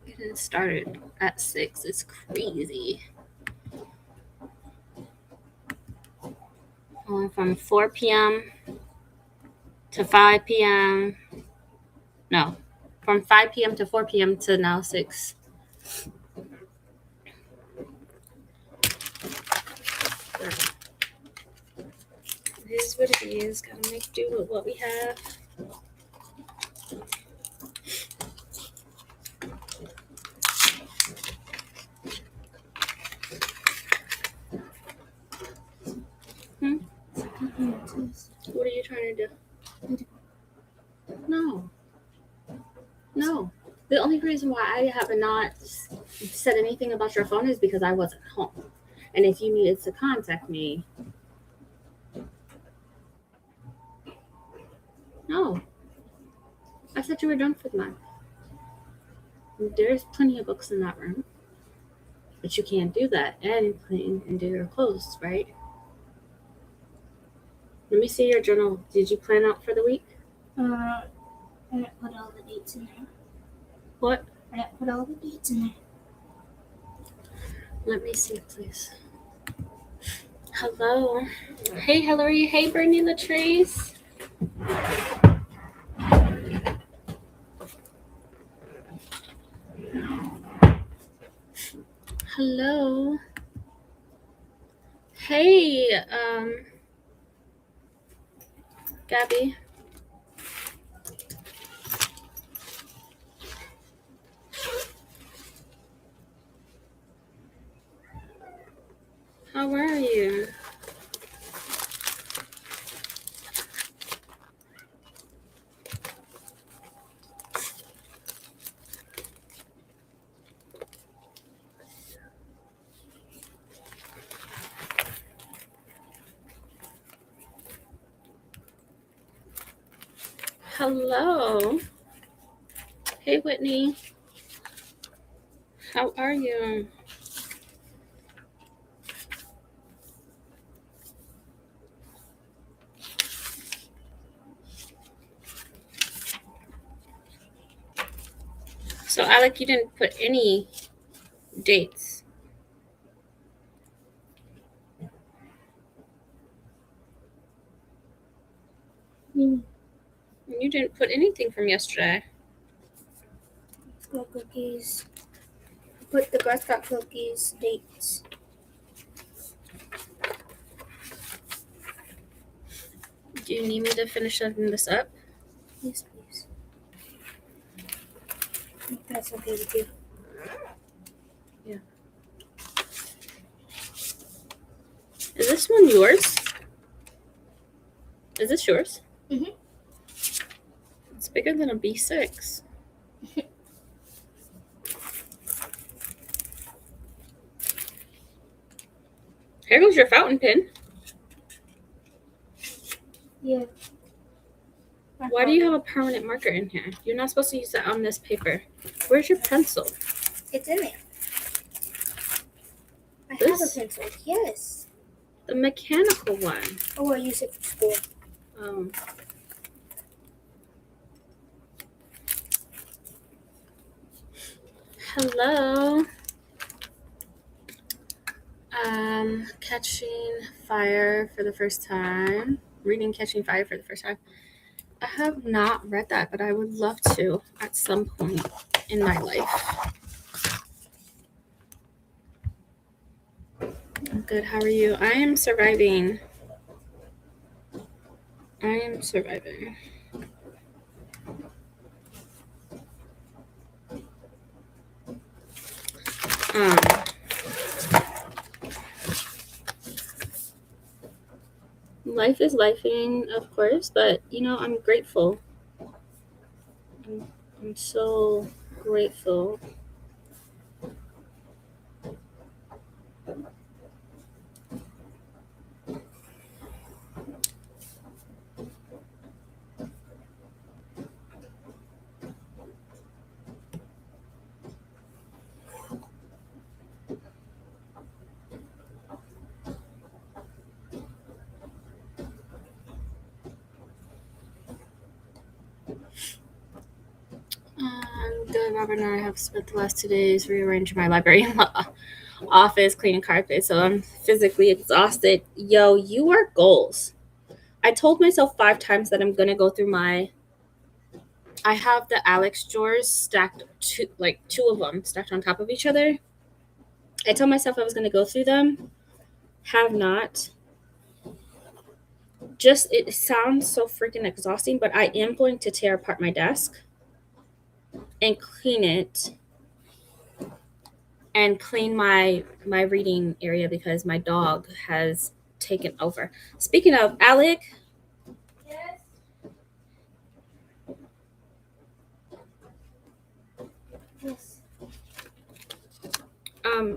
It started at 6. It's crazy. Only from 4 p.m. to 5 p.m. No, from 5 p.m. to 4 p.m. to now 6. It is what it is. Gotta make do with what we have. What are you trying to do? No. No. The only reason why I have not said anything about your phone is because I wasn't home. And if you needed to contact me, no. I said you were done for the month. There's plenty of books in that room. But you can't do that and clean and do your clothes, right? Let me see your journal. Did you plan out for the week? I didn't put all the dates in there. What? I didn't put all the dates in there. Let me see, please. Hello. Hey, Hillary. Hey, Brittany Latrice. Hello. Hey, Gabby. How are you? Hello. Hey, Whitney. How are you? So, Alec, you didn't put any dates. You didn't put anything from yesterday. Girl cookies. Put the Girl Scout cookies dates. Do you need me to finish setting this up? Yes, please. If that's okay with you. Yeah. Is this one yours? Is this yours? Mhm. It's bigger than a B6. Here goes your fountain pen. Yeah. Why do you have a permanent marker in here? You're not supposed to use that on this paper. Where's your pencil? It's in there. I have a This? pencil. Yes. The mechanical one. Oh, I use it for school. Hello. Catching Fire for the first time. Reading Catching Fire for the first time. I have not read that, but I would love to at some point in my life. I'm good. How are you? I am surviving. Life is lifing, of course, but I'm grateful. I'm so grateful. I'm good. Robert and I have spent the last 2 days rearranging my library and office, cleaning carpet, so I'm physically exhausted. Yo, you are goals. I told myself 5 times that I'm gonna go through I have the Alex drawers stacked, two of them stacked on top of each other. I told myself I was gonna go through them. Have not. Just, it sounds so freaking exhausting, but I am going to tear apart my desk and clean it and clean my reading area because my dog has taken over. Speaking of, Alec. Yes. Yes.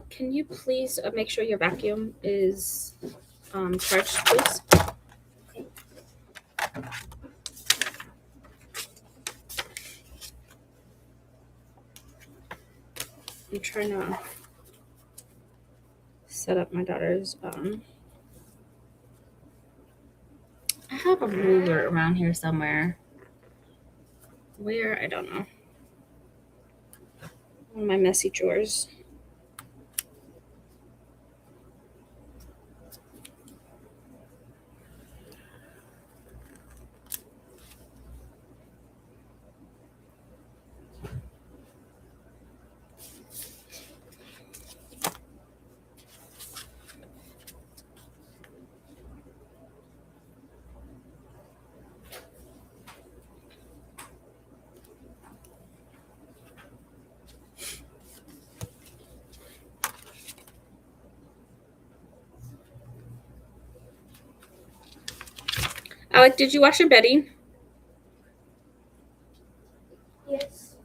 Can you please make sure your vacuum is charged, please? Okay. I'm trying to set up my daughter's I have a ruler around here somewhere. Where? I don't know. One of my messy drawers. Alec, did you wash your bedding? Yes.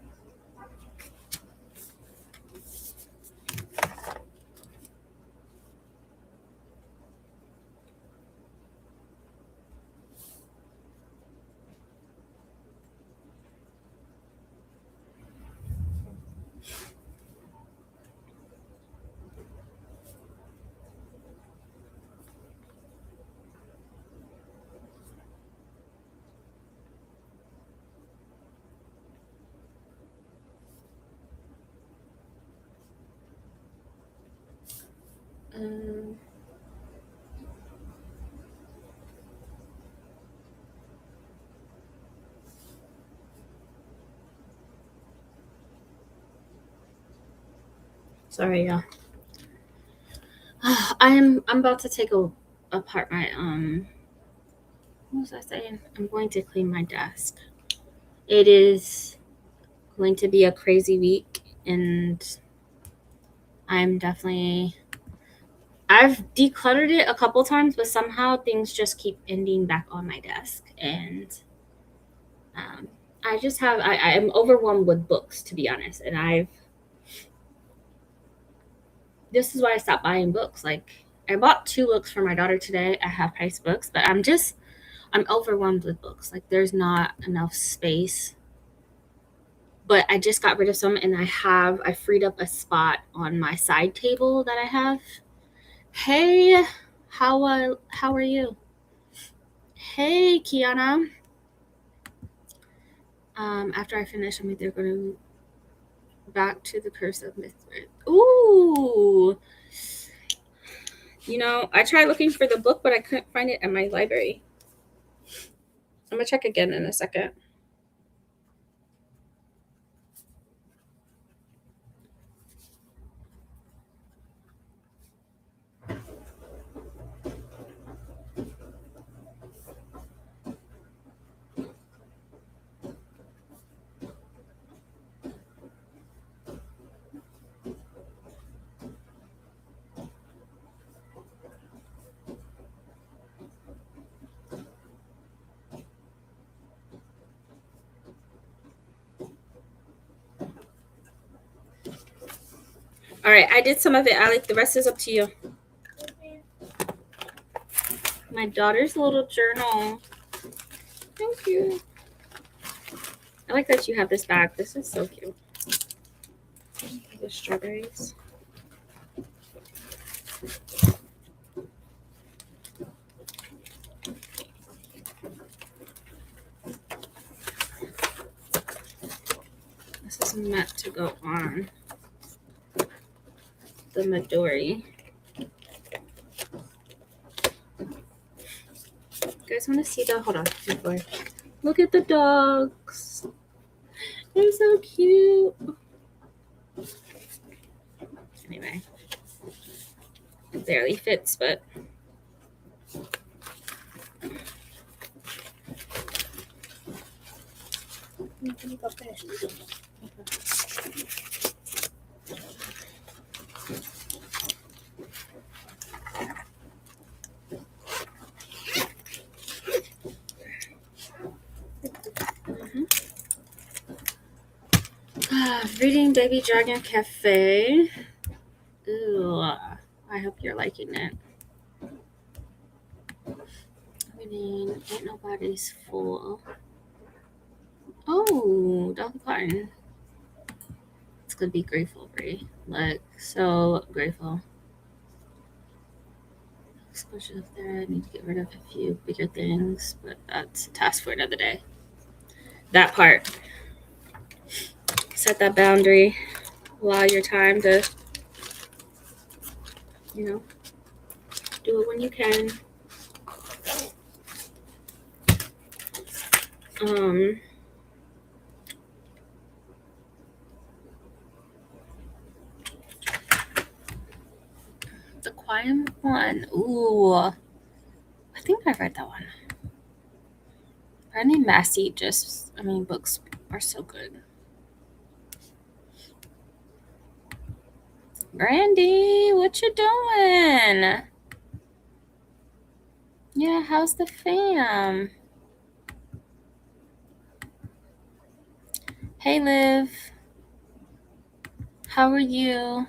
Sorry, y'all. I'm about to take apart my what was I saying? I'm going to clean my desk. It is going to be a crazy week, and I've decluttered it a couple times, but somehow things just keep ending back on my desk, and I'm overwhelmed with books, to be honest, and this is why I stopped buying books. Like, I bought 2 books for my daughter today at Half Price Books, but I'm overwhelmed with books. Like, there's not enough space. But I just got rid of some, and I freed up a spot on my side table that I have. Hey, how are you? Hey, Kiana. After I finish, I'm either going back to the Curse of Mithrid. Ooh. You know, I tried looking for the book, but I couldn't find it at my library. I'm going to check again in a second. All right, I did some of it, Alec. The rest is up to you. My daughter's little journal. Thank you. I like that you have this bag. This is so cute. The strawberries. This is meant to go on the Midori. You guys want to see the? Hold on. Before. Look at the dogs. They're so cute. Anyway, it barely fits, but. Can you go first? Reading Baby Dragon Cafe. Ooh, I hope you're liking it. Reading Ain't Nobody's Fool. Oh, Dolly Parton. It's gonna be grateful, Brie. Like, so grateful. Exposure up there. I need to get rid of a few bigger things, but that's a task for another day. That part. Set that boundary. Allow your time to, do it when you can. The Quiet One. Ooh, I think I read that one. Brandy Massey books are so good. Brandy, what you doing? Yeah, how's the fam? Hey, Liv. How are you?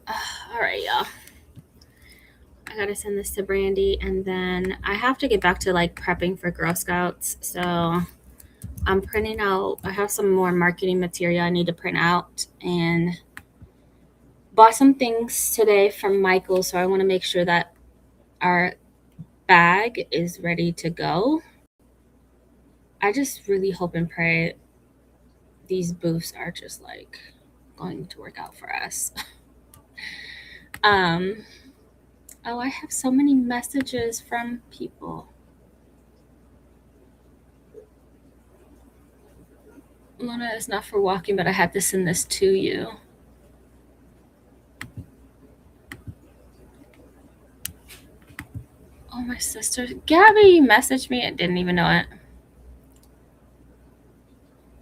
All right, y'all. I gotta send this to Brandy, and then I have to get back to prepping for Girl Scouts. So I'm printing out. I have some more marketing material I need to print out, and bought some things today from Michael. So I want to make sure that our bag is ready to go. I just really hope and pray these booths are just going to work out for us. Oh, I have so many messages from people. Luna, it's not for walking, but I had to send this to you. Oh, my sister. Gabby messaged me. I didn't even know it.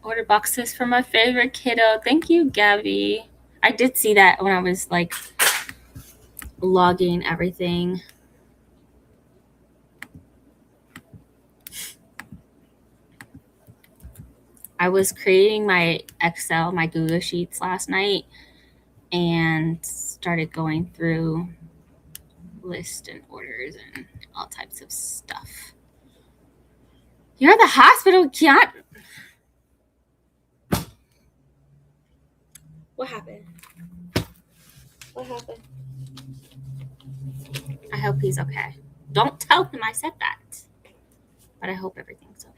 Order boxes for my favorite kiddo. Thank you, Gabby. I did see that when I was logging everything. I was creating my Excel, my Google Sheets last night, and started going through lists and orders and all types of stuff. You're at the hospital, Kian. What happened? What happened? I hope he's okay. Don't tell him I said that. But I hope everything's okay.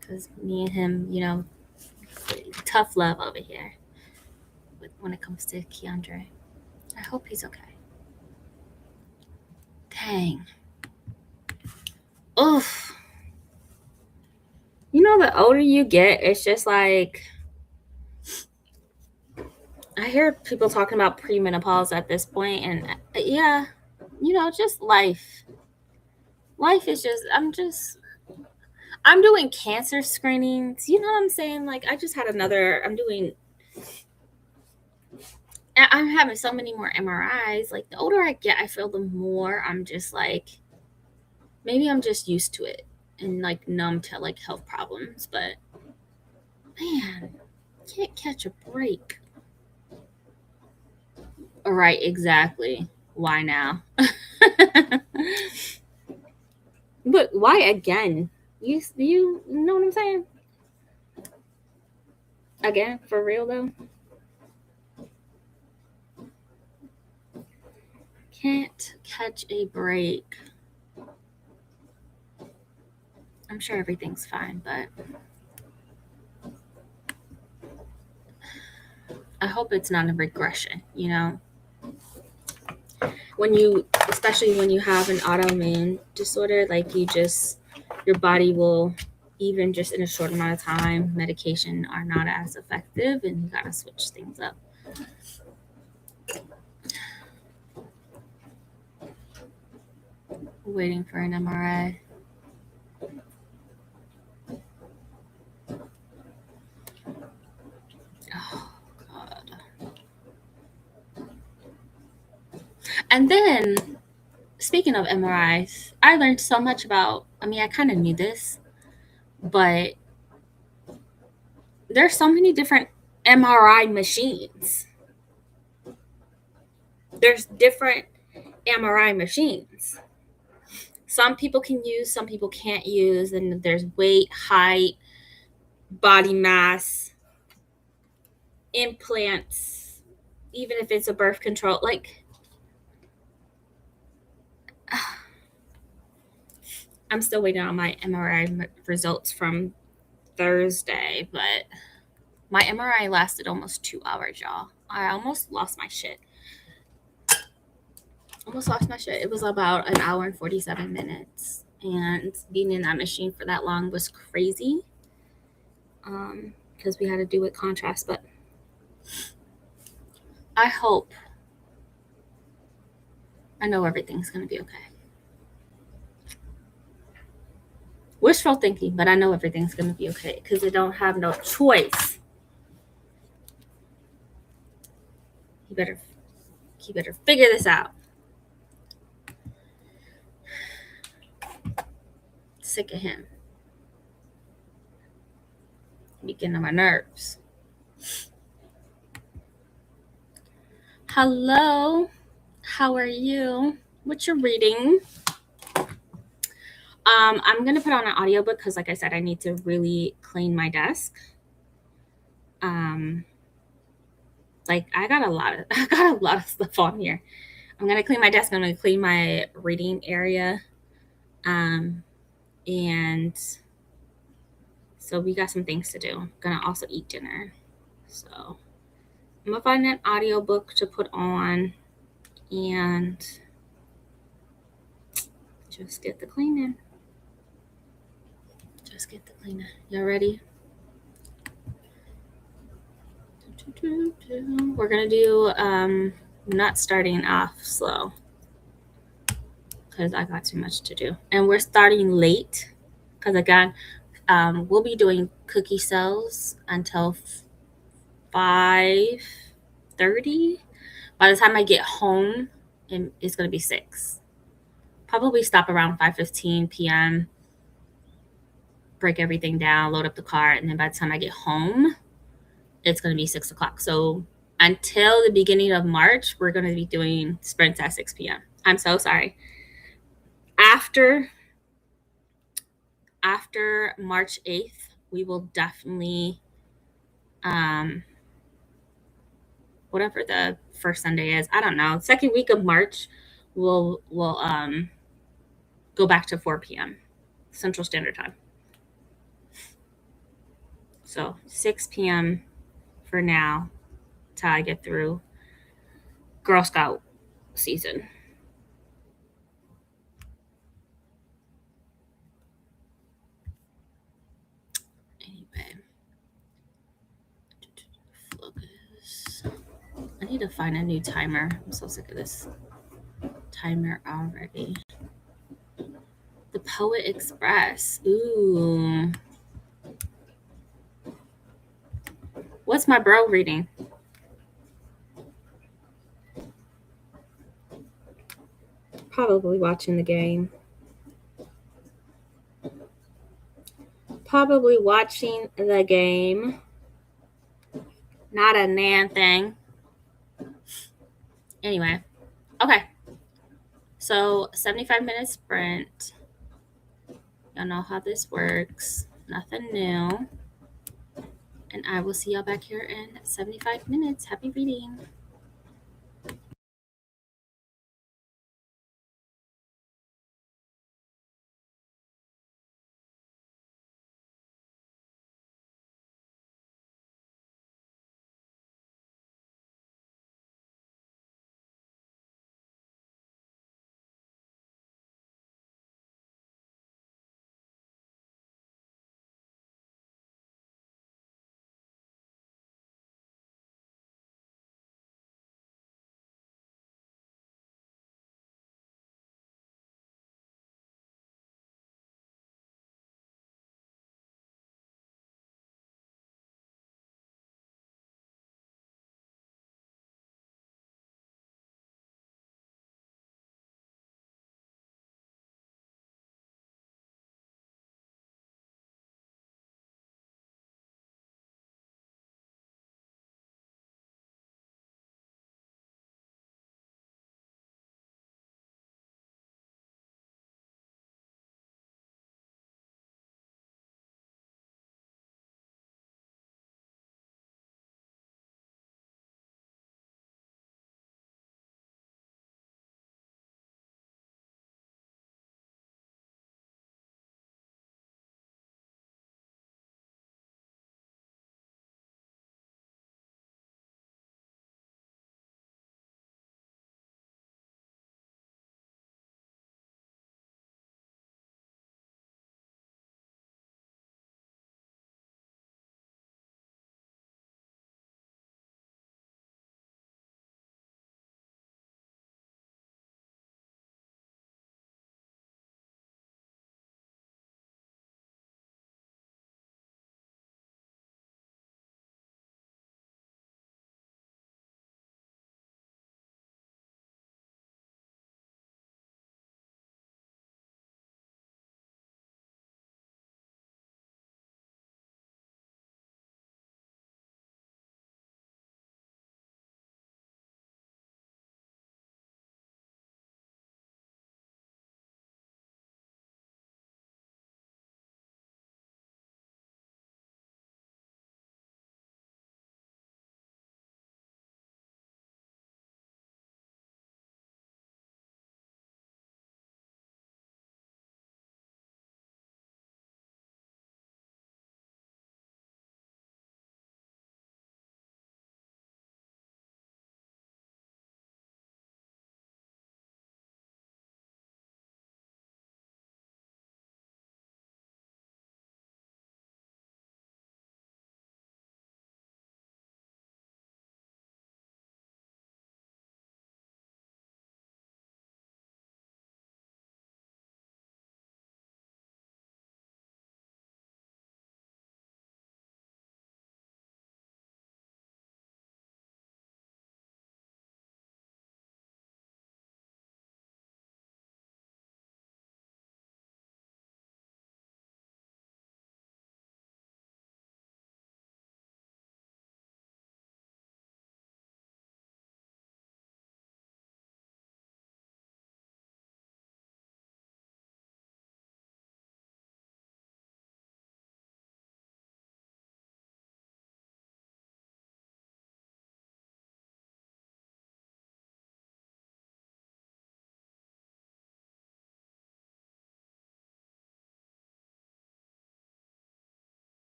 Because me and him, tough love over here when it comes to Keandre. I hope he's okay. Dang. Oof. The older you get, it's just I hear people talking about premenopause at this point, and yeah, just life. Life is I'm doing cancer screenings. You know what I'm saying? I just had I'm having so many more MRIs. The older I get, I feel the more I'm just maybe I'm just used to it and numb to health problems, but man, can't catch a break. All right, exactly. Why now? But why again? You know what I'm saying? Again, for real though? Can't catch a break. I'm sure everything's fine, but I hope it's not a regression, you know? Especially when you have an autoimmune disorder, like your body will, even just in a short amount of time, medication are not as effective and you gotta switch things up. Waiting for an MRI. Oh, God. And then, speaking of MRIs, I learned so much about, I kind of knew this, but there's so many different MRI machines. There's different MRI machines. Some people can use, some people can't use, and there's weight, height, body mass, implants, even if it's a birth control. Like, I'm still waiting on my MRI results from Thursday, but my MRI lasted almost 2 hours, y'all. I almost lost my shit. It was about an hour and 47 minutes. And being in that machine for that long was crazy. Because we had to do with contrast, but I know everything's going to be okay. Wishful thinking, but I know everything's going to be okay because I don't have no choice. You better figure this out. Sick of him. Be getting on my nerves. Hello. How are you? What you reading? I'm gonna put on an audiobook because, like I said, I need to really clean my desk. Like I got a lot of stuff on here. I'm gonna clean my desk. I'm gonna clean my reading area, and so we got some things to do. I'm gonna also eat dinner, so I'm gonna find an audiobook to put on and just get the cleaning. Y'all ready? We're gonna do not starting off slow because I got too much to do, and we're starting late because again, we'll be doing cookie sales until 5:30. By the time I get home, it's gonna be 6. Probably stop around 5:15 p.m. Break everything down, load up the car, and then by the time I get home, it's gonna be 6 o'clock. So until the beginning of March, we're gonna be doing sprints at 6 p.m. I'm so sorry. After March 8th, we will definitely, whatever the first Sunday is, I don't know, second week of March, we'll go back to 4 p.m. Central Standard Time. So 6 p.m. for now till I get through Girl Scout season. Anyway, focus. I need to find a new timer. I'm so sick of this timer already. The Poet Express. Ooh. What's my bro reading? Probably watching the game. Not a nan thing. Anyway. Okay. So 75-minute sprint. Y'all know how this works. Nothing new. And I will see y'all back here in 75 minutes. Happy reading.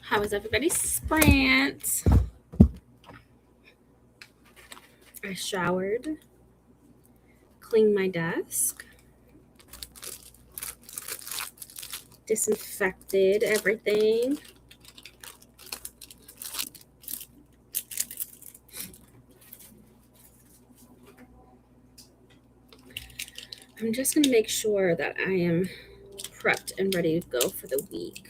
How was everybody's sprint? I showered, cleaned my desk, disinfected everything. I'm just going to make sure that I am prepped and ready to go for the week.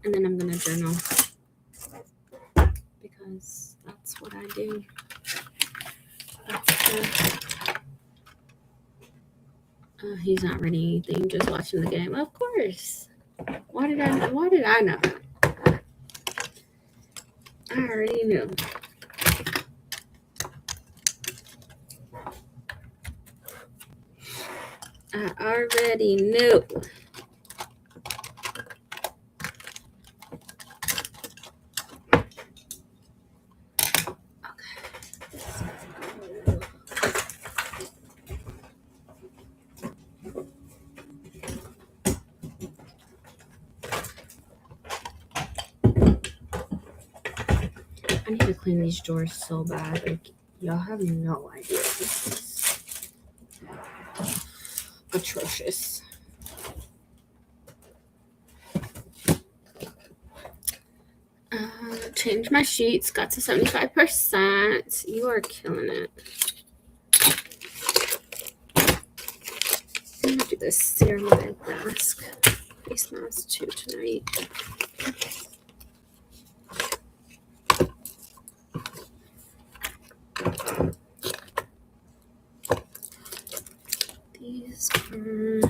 And then I'm going to journal because that's what I do. He's not reading anything, just watching the game. Of course. Why did I know? I already knew. I already knew. I need to clean these drawers so bad. Like, y'all have no idea. This is atrocious. Changed my sheets. Got to 75%. You are killing it. I'm gonna do this ceramic mask. Face mask too tonight. These are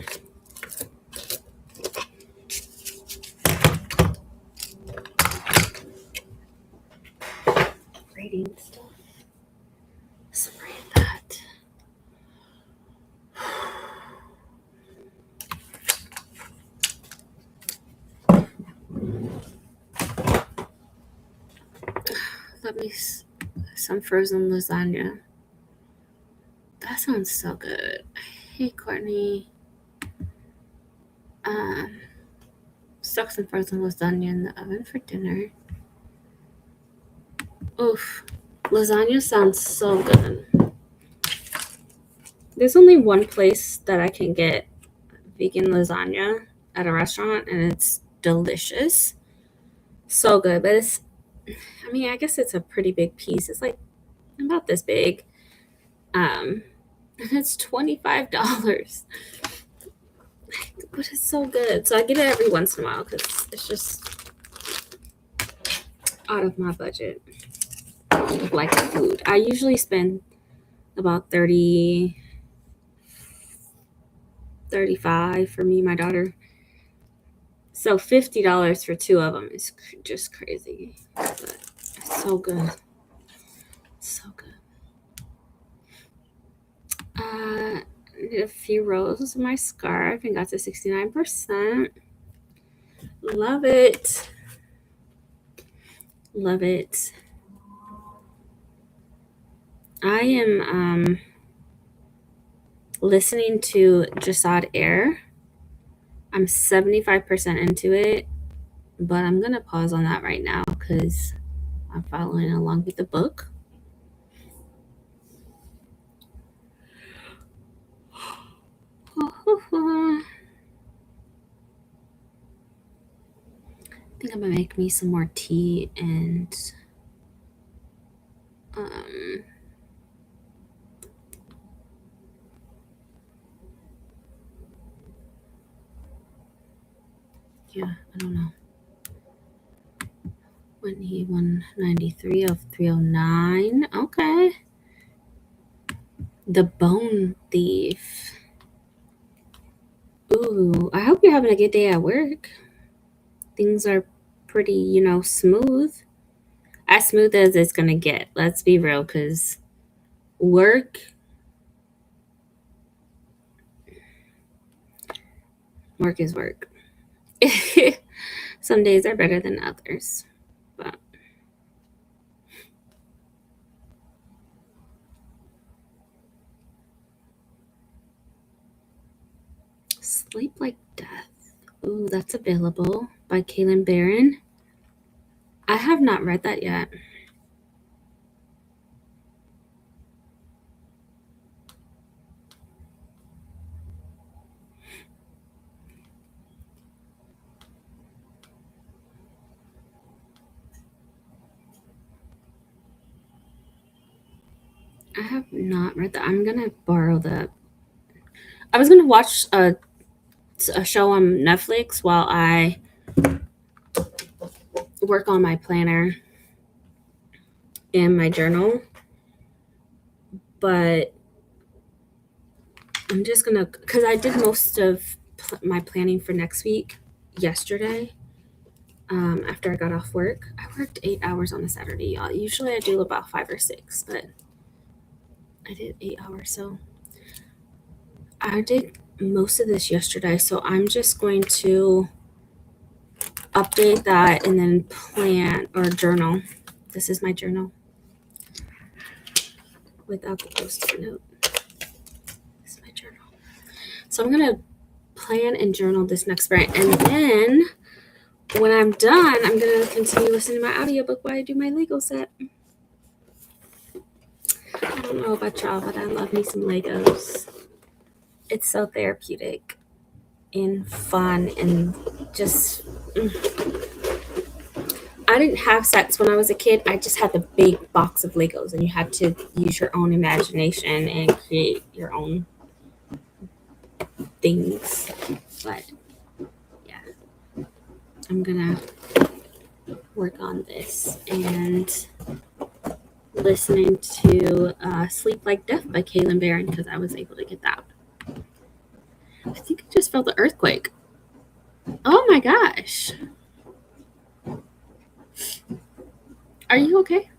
grading stuff. Spray that. Let me some frozen lasagna. That sounds so good. Hey, Courtney. Stuck some frozen lasagna in the oven for dinner. Oof. Lasagna sounds so good. There's only one place that I can get vegan lasagna at a restaurant, and it's delicious. So good. But it's, I mean, I guess it's a pretty big piece. It's like about this big. And it's $25. But it's so good. So I get it every once in a while because it's just out of my budget. Like food. I usually spend about 35 for me and my daughter. So $50 for two of them is just crazy. But it's so good. So good. Did a few rows of my scarf and got to 69%. Love it. Love it. I am listening to Jasad Air. I'm 75% into it, but I'm going to pause on that right now because I'm following along with the book. I think I'm going to make me some more tea and yeah, I don't know. Whitney 193 of 309. Okay. The Bone Thief. Ooh, I hope you're having a good day at work. Things are pretty, smooth. As smooth as it's going to get. Let's be real, because work is work. Some days are better than others. But sleep like death. Ooh, that's available by Kaylin Barron. I have not read that yet. I have not read that. I'm gonna borrow that. I was gonna watch a show on Netflix while I work on my planner and my journal, but I'm just gonna, because I did most of my planning for next week yesterday. After I got off work, I worked 8 hours on a Saturday, y'all. Usually I do about 5 or 6, but I did 8 hours, so I did most of this yesterday. So I'm just going to update that and then plan or journal. This is my journal without the post-it note. This is my journal. So I'm gonna plan and journal this next spring, and then when I'm done, I'm gonna continue listening to my audiobook while I do my Lego set. I don't know about y'all, but I love me some Legos. It's so therapeutic and fun and just. I didn't have sets when I was a kid. I just had the big box of Legos, and you had to use your own imagination and create your own things. But yeah, I'm gonna work on this and listening to Sleep Like Death by Kaylin Barron because I was able to get that. I think I just felt the earthquake. Oh my gosh. Are you okay?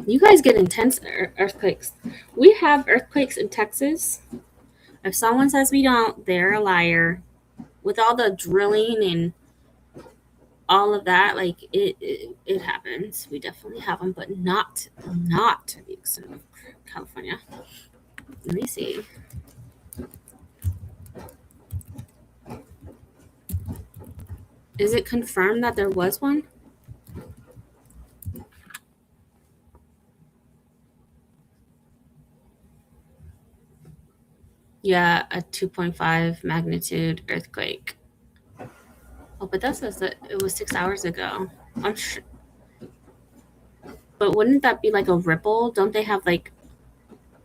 You guys get intense earthquakes. We have earthquakes in Texas. If someone says we don't, they're a liar. With all the drilling and all of that, like it happens. We definitely have them, but not to the extent of California. Let me see. Is it confirmed that there was one? Yeah, a 2.5 magnitude earthquake. Oh, but that says that it was 6 hours ago. I'm sure. But wouldn't that be like a ripple? Don't they have like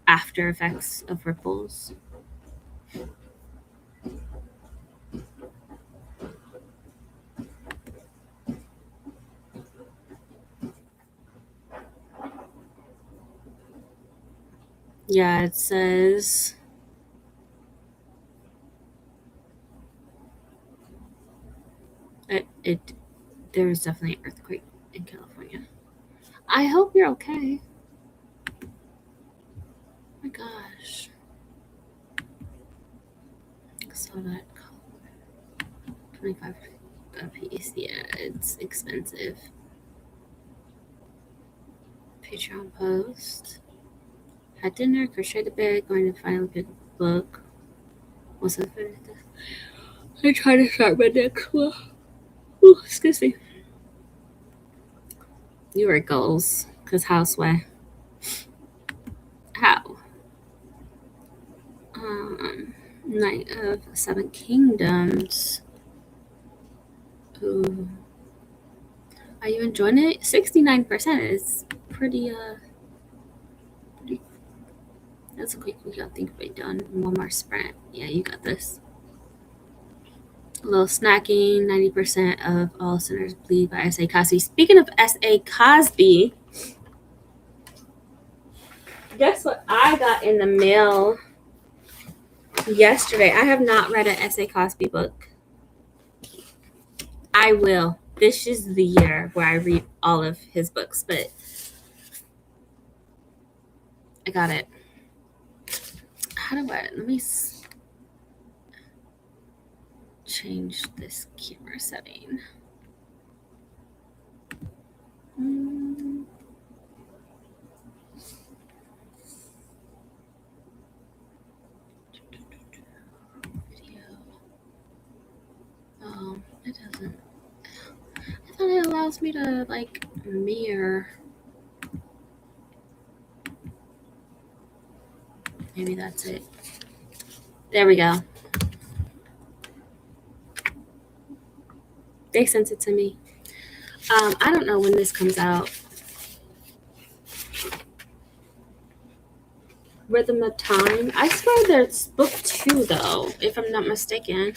after effects of ripples? Yeah, it says it there was definitely an earthquake in California. I hope you're okay. Oh my gosh. I saw that 25 a piece. Yeah, it's expensive. Patreon post. Had dinner, crocheted a bit, going to finally pick a book. What's that? I try to start my next one. Ooh, excuse me. You were goals, cause houseway. How? Knight of Seven Kingdoms. Ooh. Are you enjoying it? 69% is pretty that's a quick week. I think we're done. One more sprint. Yeah, you got this. A little snacking. 90% of all sinners bleed by S.A. Cosby. Speaking of S.A. Cosby, guess what I got in the mail yesterday? I have not read an S.A. Cosby book. I will. This is the year where I read all of his books, but I got it. How do I? Let me change this camera setting. Video. It doesn't. I thought it allows me to like mirror. Maybe that's it. There we go. They sent it to me. I don't know when this comes out. Rhythm of Time. I swear there's book 2 though, if I'm not mistaken.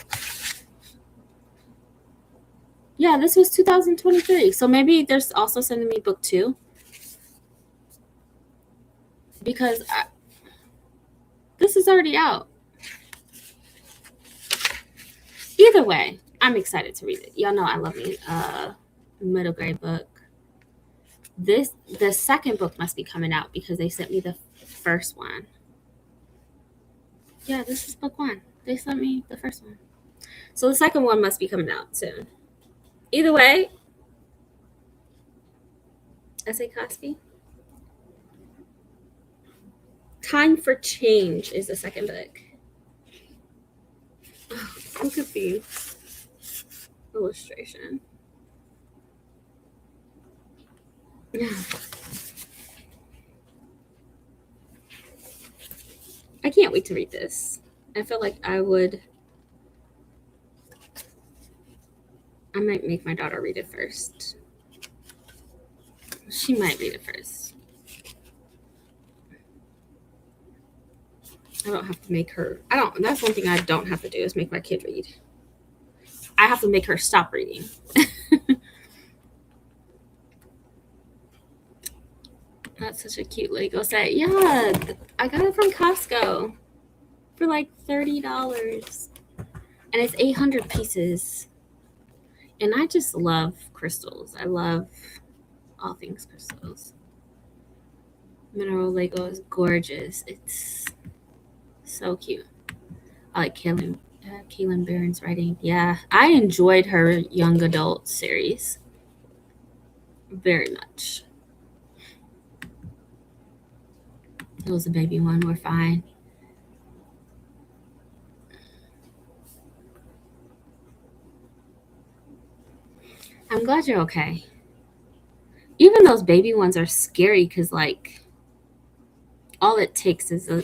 Yeah, this was 2023. So maybe there's also sending me book 2. Because this is already out. Either way, I'm excited to read it. Y'all know I love me middle grade book. The second book must be coming out because they sent me the first one. Yeah, this is book 1. They sent me the first one. So the second one must be coming out soon. Either way, S.A. Cosby. Time for Change is the second book. Oh, look at the illustration. I can't wait to read this. I feel like I might make my daughter read it first. She might read it first. I don't have to make her. That's one thing I don't have to do is make my kid read. I have to make her stop reading. That's such a cute Lego set. Yeah, I got it from Costco for like $30. And it's 800 pieces. And I just love crystals. I love all things crystals. Mineral Lego is gorgeous. It's so cute. I like Kaylin Barron's writing. Yeah, I enjoyed her young adult series very much. It was a baby one. We're fine. I'm glad you're okay. Even those baby ones are scary because, like, all it takes is a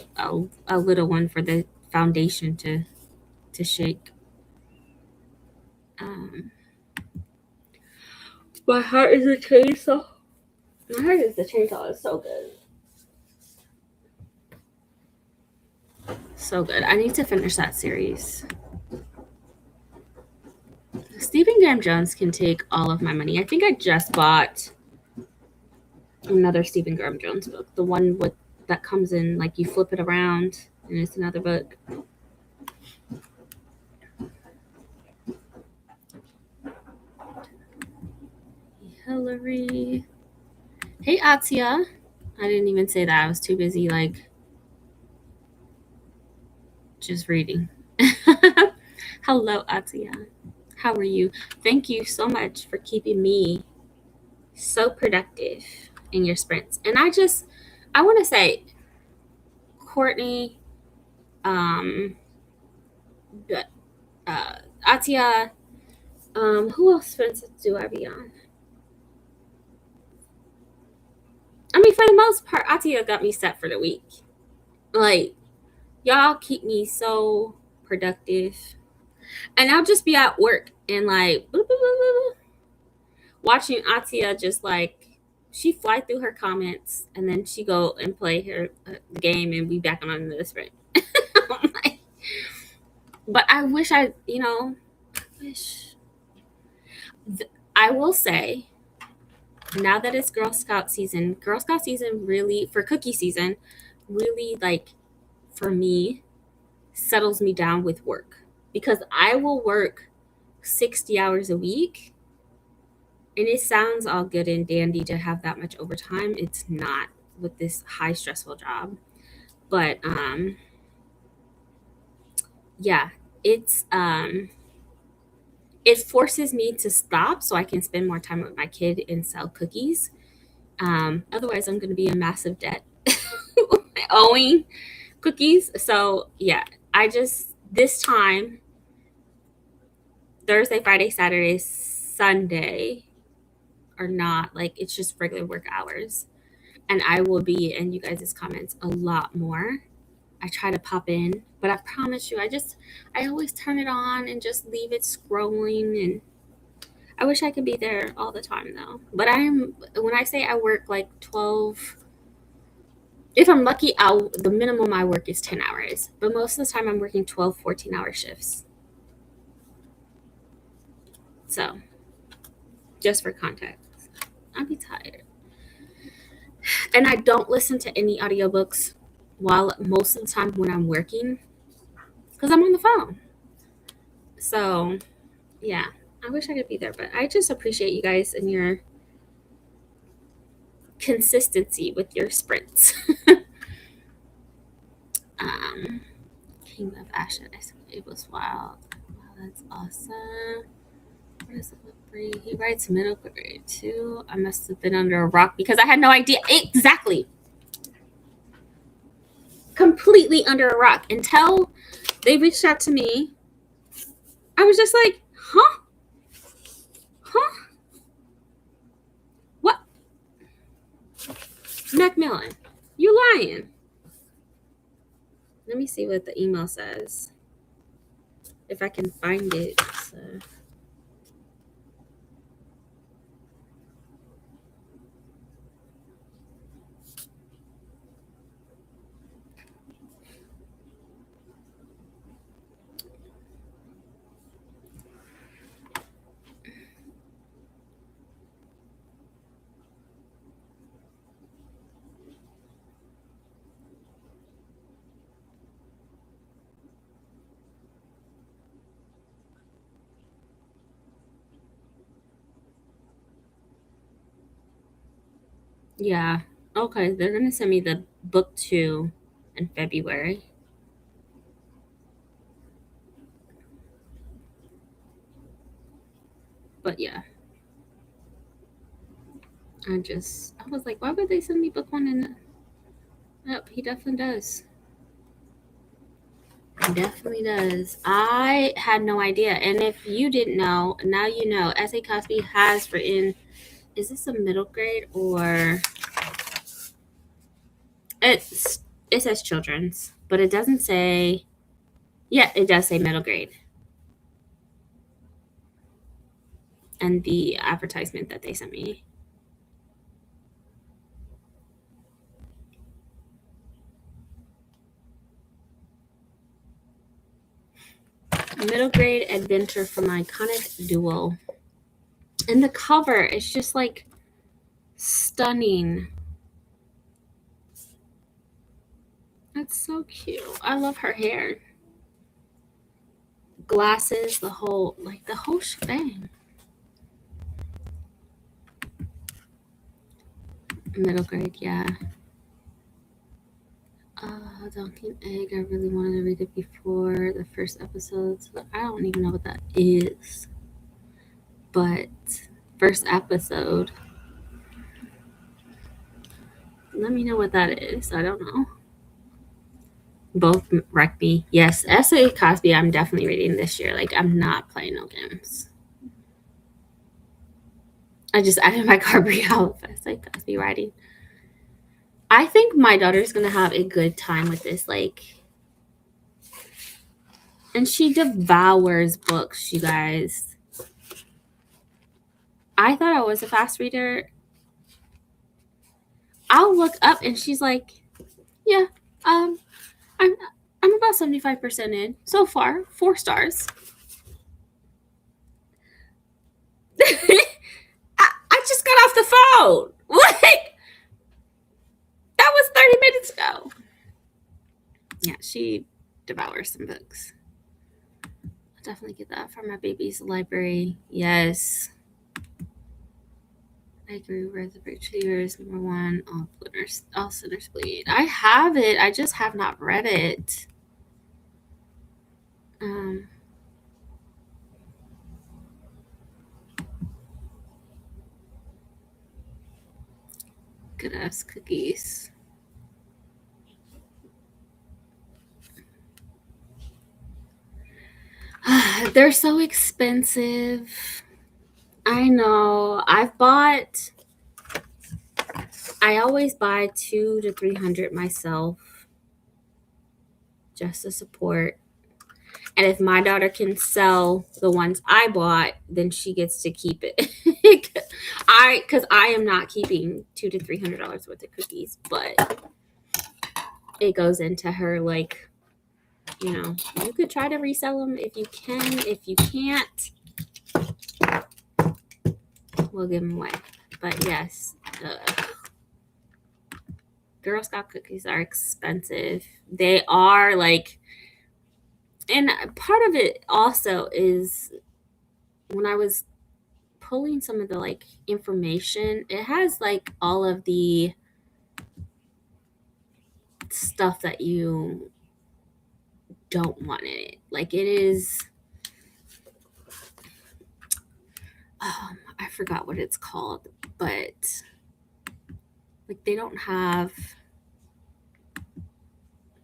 little one for the foundation to shake. My heart is a chainsaw. My heart is the chainsaw. It's so good. So good. I need to finish that series. Stephen Graham Jones can take all of my money. I think I just bought another Stephen Graham Jones book. The one that comes in, like, you flip it around and it's another book. Hillary. Hey, Atia. I didn't even say that. I was too busy, like, just reading. Hello, Atia. How are you? Thank you so much for keeping me so productive in your sprints. And I want to say, Courtney, Atia, who else sprints do I be on? I mean, for the most part, Atia got me set for the week. Like, y'all keep me so productive. And I'll just be at work and, like, blah, blah, blah, blah, watching Atia just, like, she fly through her comments and then she go and play her game and be back on the sprint. But I wish I will say, now that it's Girl Scout season really, for cookie season, really, like, for me, settles me down with work. Because I will work 60 hours a week, and it sounds all good and dandy to have that much overtime. It's not with this high stressful job. But, yeah, it's, it forces me to stop so I can spend more time with my kid and sell cookies. Otherwise, I'm going to be in massive debt owing cookies. So, yeah, this time, Thursday, Friday, Saturday, Sunday are not like, it's just regular work hours. And I will be in you guys' comments a lot more. I try to pop in, but I promise you, I always turn it on and just leave it scrolling. And I wish I could be there all the time though. But when I say I work like 12, if I'm lucky, the minimum I work is 10 hours. But most of the time I'm working 12, 14-hour shifts. So, just for context, I'll be tired. And I don't listen to any audiobooks while most of the time when I'm working because I'm on the phone. So, yeah, I wish I could be there, but I just appreciate you guys and your consistency with your sprints. King of Ashen, it was wild. Wow, that's awesome. What is it? He writes middle grade too. I must have been under a rock because I had no idea. Exactly. Completely under a rock until they reached out to me. I was just like, huh? What? Macmillan, you lying. Let me see what the email says. If I can find it. So. Yeah. Okay. They're going to send me the book 2 in February. But yeah. I was like, why would they send me book 1 and yep, he definitely does. He definitely does. I had no idea. And if you didn't know, now you know. S.A. Cosby has written, is this a middle grade or it says children's, but it doesn't say. Yeah, it does say middle grade. And the advertisement that they sent me. Middle grade adventure from iconic duo. And the cover is just like stunning. That's so cute. I love her hair. Glasses, the whole shebang. Middle grade, yeah. Donkey and Egg. I really wanted to read it before the first episode. So I don't even know what that is. But first episode. Let me know what that is. I don't know. Both wreck me. Yes, S.A. Cosby, I'm definitely reading this year. Like, I'm not playing no games. I just added my Gabrielle of S.A. Cosby writing. I think my daughter's going to have a good time with this. Like, and she devours books, you guys. I thought I was a fast reader. I'll look up and she's like, yeah, I'm about 75% in so far, 4 stars. I just got off the phone. Like, that was 30 minutes ago. Yeah, she devours some books. I'll definitely get that from my baby's library. Yes. I agree with the Retrievers, number 1, all sinners bleed. I have it. I just have not read it. Good ass cookies. They're so expensive. I know. I always buy 200 to 300 myself just to support. And if my daughter can sell the ones I bought, then she gets to keep it. Because I am not keeping $200 to $300 worth of cookies, but it goes into her, like, you could try to resell them if you can. If you can't, we'll give them away. But yes, Girl Scout cookies are expensive. They are, like, and part of it also is when I was pulling some of the, like, information, it has, like, all of the stuff that you don't want in it. Like, it is, I forgot what it's called, but, like, they don't have,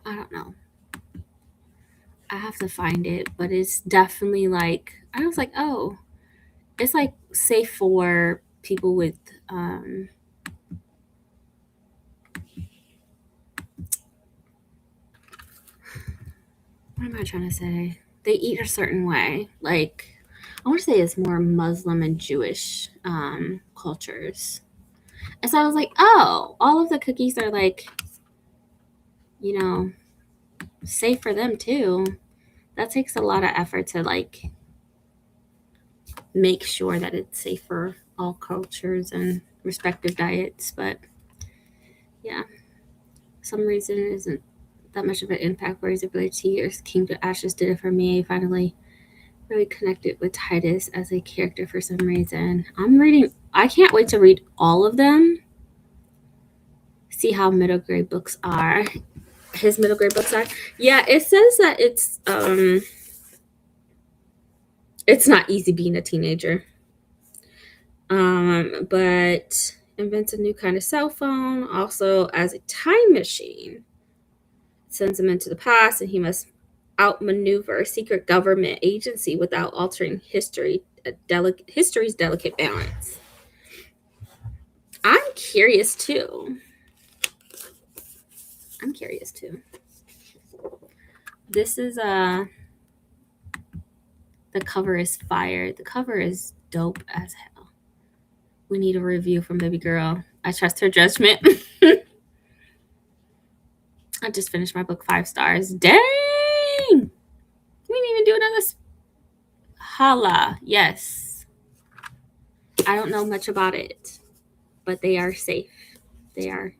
I don't know. I have to find it, but it's definitely, like, I was like, oh, it's, like, safe for people with what am I trying to say? They eat a certain way. Like, I want to say it's more Muslim and Jewish cultures. And so I was like, oh, all of the cookies are, like, safe for them too. That takes a lot of effort to, like, make sure that it's safe for all cultures and respective diets. But yeah, some reason it isn't that much of an impact for his ability to use King to Ashes did it for me. I finally really connected with Titus as a character for some reason. I can't wait to read all of them. See how middle grade books are. His middle grade books are. Yeah, it says that it's not easy being a teenager. But invents a new kind of cell phone, also as a time machine. Sends him into the past, and he must outmaneuver a secret government agency without altering history's delicate balance. I'm curious too. This is the cover is fire. The cover is dope as hell. We need a review from Baby Girl. I trust her judgment. I just finished my book 5 stars. Dang! We didn't even do another Hala. Yes. I don't know much about it, but they are safe. They are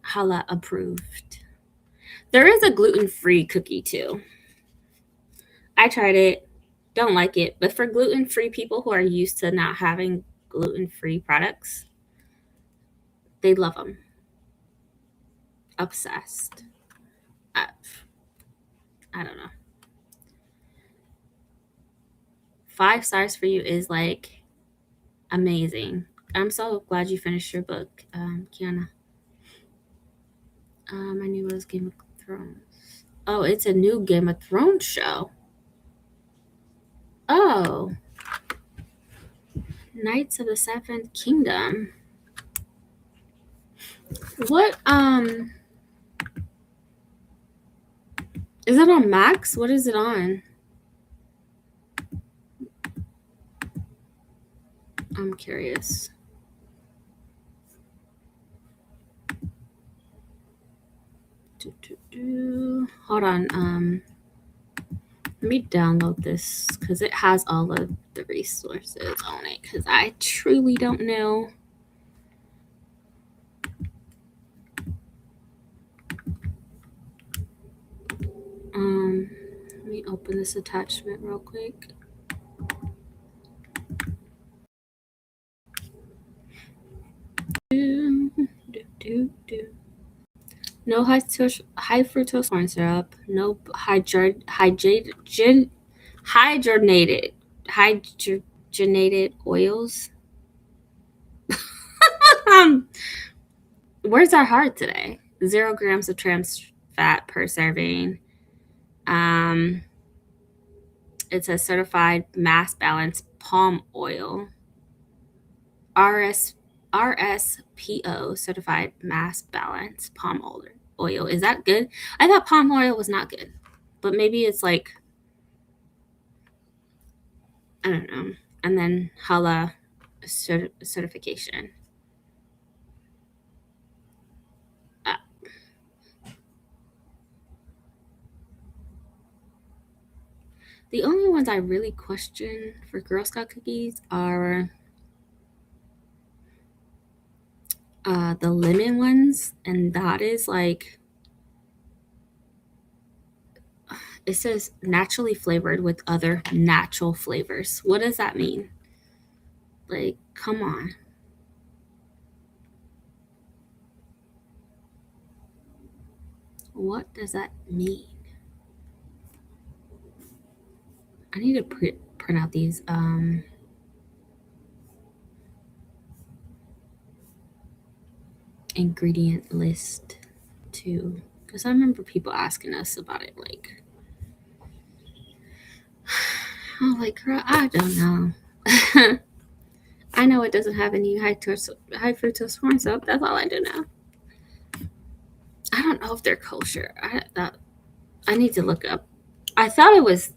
Hala approved. There is a gluten-free cookie too. I tried it. Don't like it. But for gluten-free people who are used to not having gluten-free products, they love them. Obsessed. I don't know. 5 stars for you is, like, amazing. I'm so glad you finished your book, Kiana. I knew it was Game of Thrones. Oh, it's a new Game of Thrones show. Oh. Knights of the Seventh Kingdom. What, is it on Max? What is it on? I'm curious. Hold on. Let me download this because it has all of the resources on it because I truly don't know. Let me open this attachment real quick. No high fructose corn syrup. No hydrogenated oils. Where's our heart today? 0 grams of trans fat per serving. It says certified mass balance palm oil. RSPO, certified mass balance palm oil. Is that good? I thought palm oil was not good, but maybe it's like, I don't know. And then Hala certification. The only ones I really question for Girl Scout cookies are the lemon ones, and that is like, it says naturally flavored with other natural flavors. What does that mean? Like, come on. What does that mean? I need to print out these ingredient list too, because I remember people asking us about it. Like, I'm like, girl, I don't know. I know it doesn't have any high fructose corn syrup. That's all I do know. I don't know if they're kosher. I need to look up. I thought it was.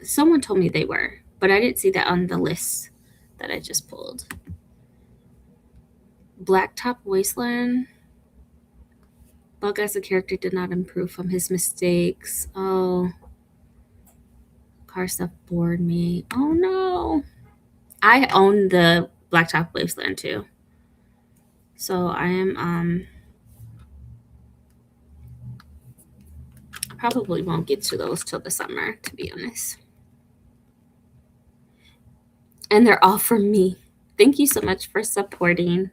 Someone told me they were, but I didn't see that on the list that I just pulled. Blacktop Wasteland. Bug as a character did not improve from his mistakes. Oh, car stuff bored me. Oh no. I own the Blacktop Wasteland too. So I am probably won't get to those till the summer, to be honest. And they're all from me. Thank you so much for supporting.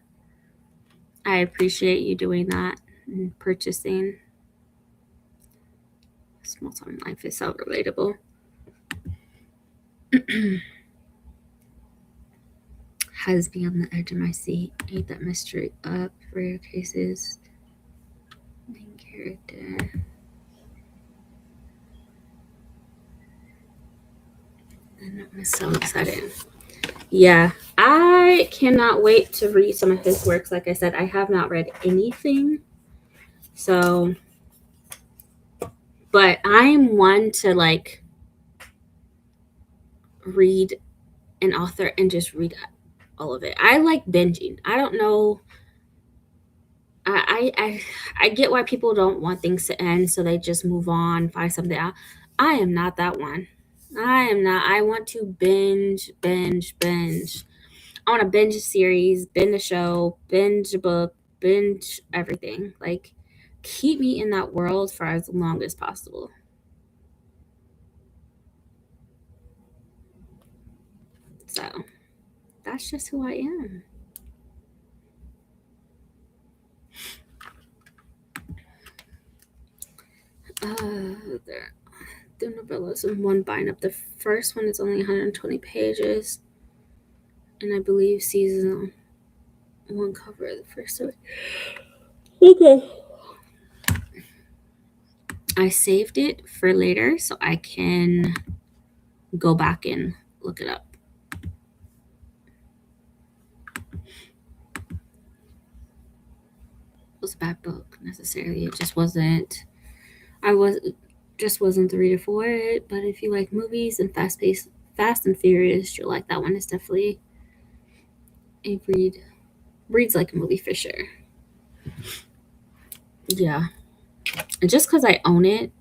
I appreciate you doing that and purchasing. Small Time Life is so relatable. Has me on the edge of my seat. Ate that mystery up. Rare cases. Main character. And I'm so excited. Yeah, I cannot wait to read some of his works. Like I said, I have not read anything. So, but I'm one to like read an author and just read all of it. I like binging. I don't know. I get why people don't want things to end, so they just move on, find something out. I am not that one. I am not. I want to binge. I want to binge a series, binge a show, binge a book, binge everything. Like, keep me in that world for as long as possible. So, that's just who I am. The novellas in one bind-up. The first one is only 120 pages. And I believe season one cover the first story. Okay. I saved it for later so I can go back and look it up. It was a bad book necessarily. It just wasn't. Wasn't the reader for it. But if you like movies and Fast and Furious, you'll like that one. It's definitely a read. Reads like a movie for sure. Yeah. And just because I own it,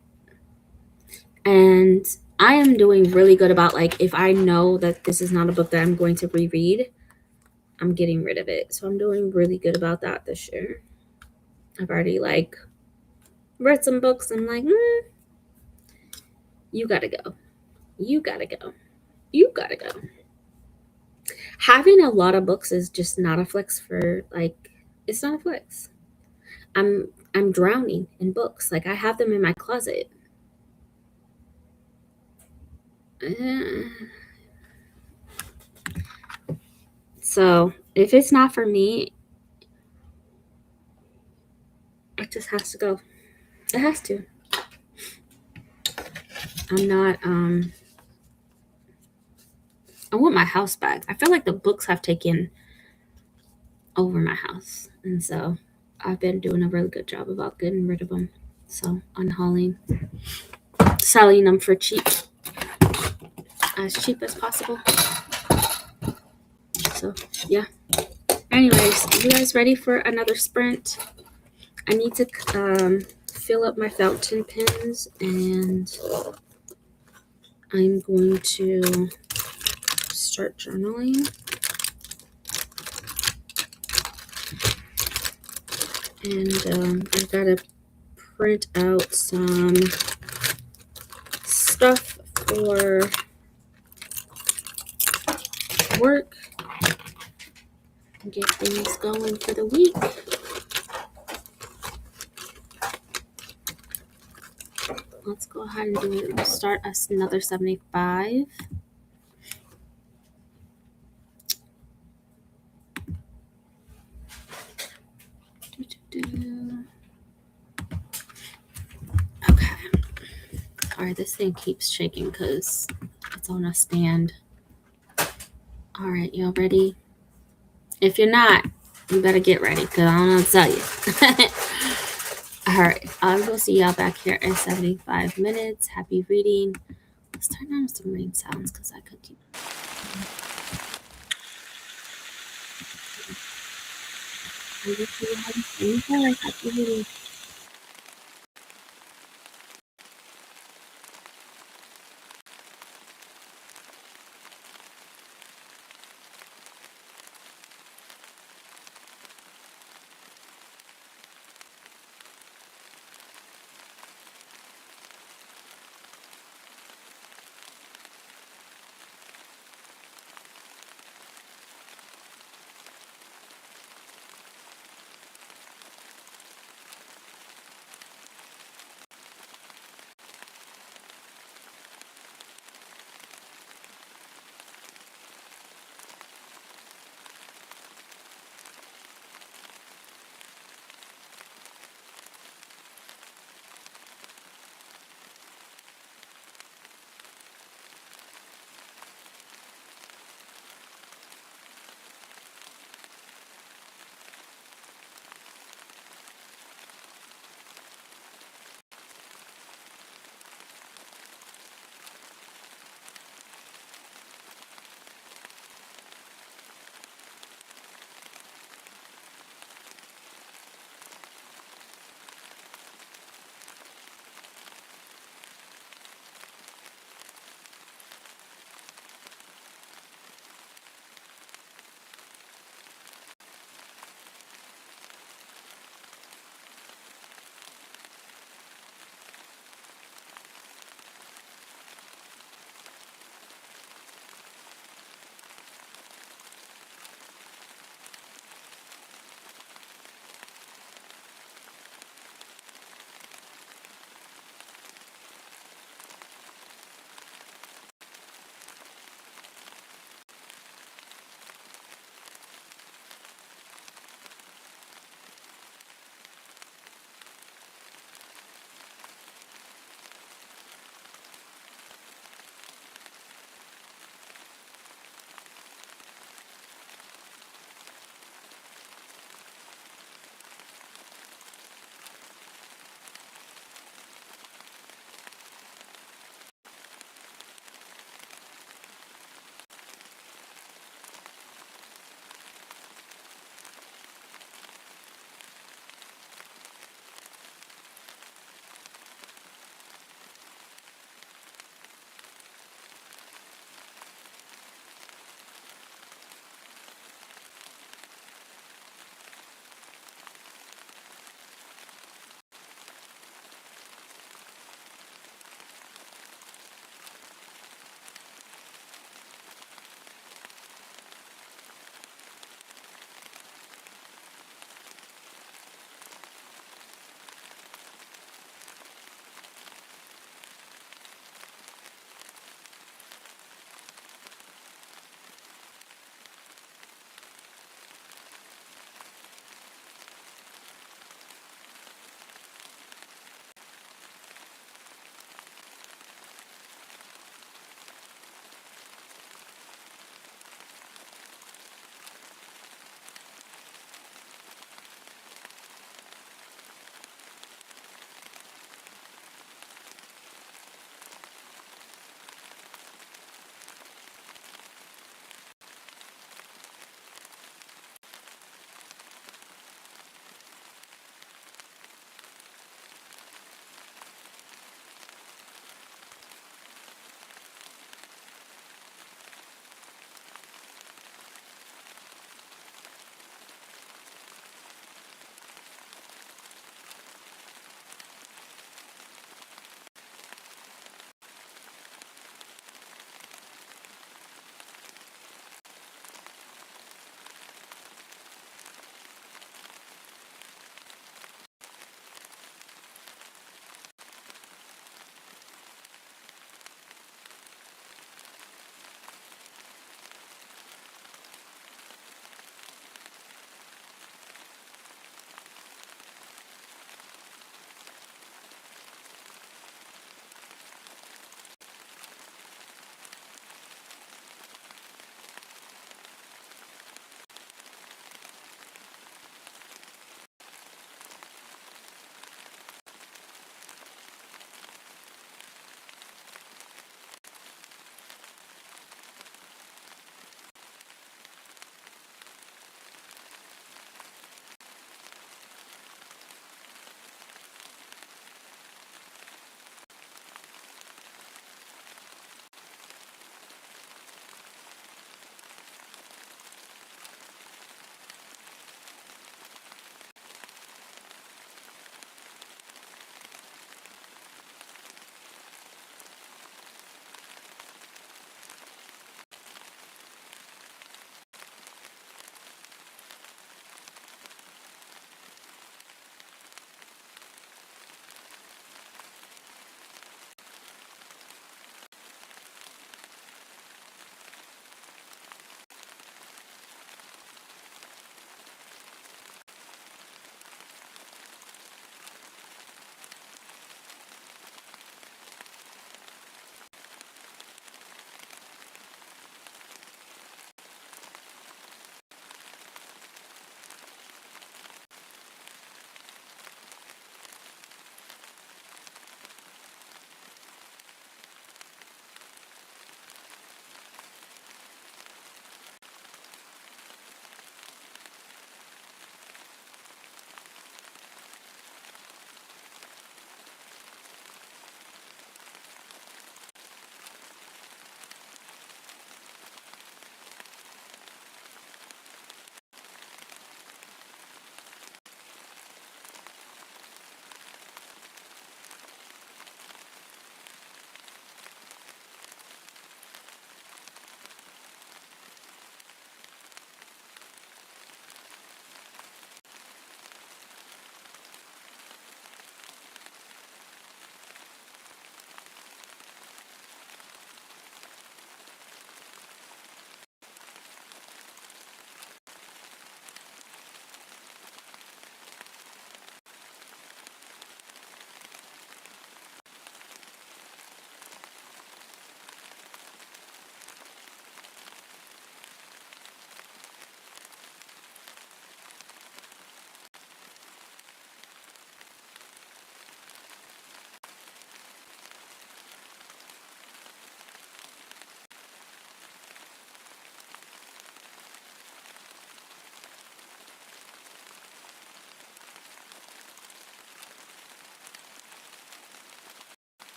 and I am doing really good about like if I know that this is not a book that I'm going to reread, I'm getting rid of it. So I'm doing really good about that this year. I've already like read some books. I'm like, you gotta go. You gotta go. You gotta go. Having a lot of books is just not a flex for like, it's not a flex. I'm drowning in books. Like I have them in my closet. So if it's not for me, it just has to go. It has to. I'm not I want my house back. I feel like the books have taken over my house. And so I've been doing a really good job about getting rid of them. So unhauling, selling them for cheap, as cheap as possible. So yeah. Anyways, you guys ready for another sprint? I need to fill up my fountain pens, and I'm going to start journaling. And I gotta print out some stuff for work, get things going for the week. Let's go ahead and do it. We'll start us another 75. Okay. All right, this thing keeps shaking because it's on a stand. All right, y'all ready? If you're not, you better get ready because I don't know what to tell you. All right, I will see y'all back here in 75 minutes. Happy reading. Let's turn on some rain sounds because I could keep. Happy reading.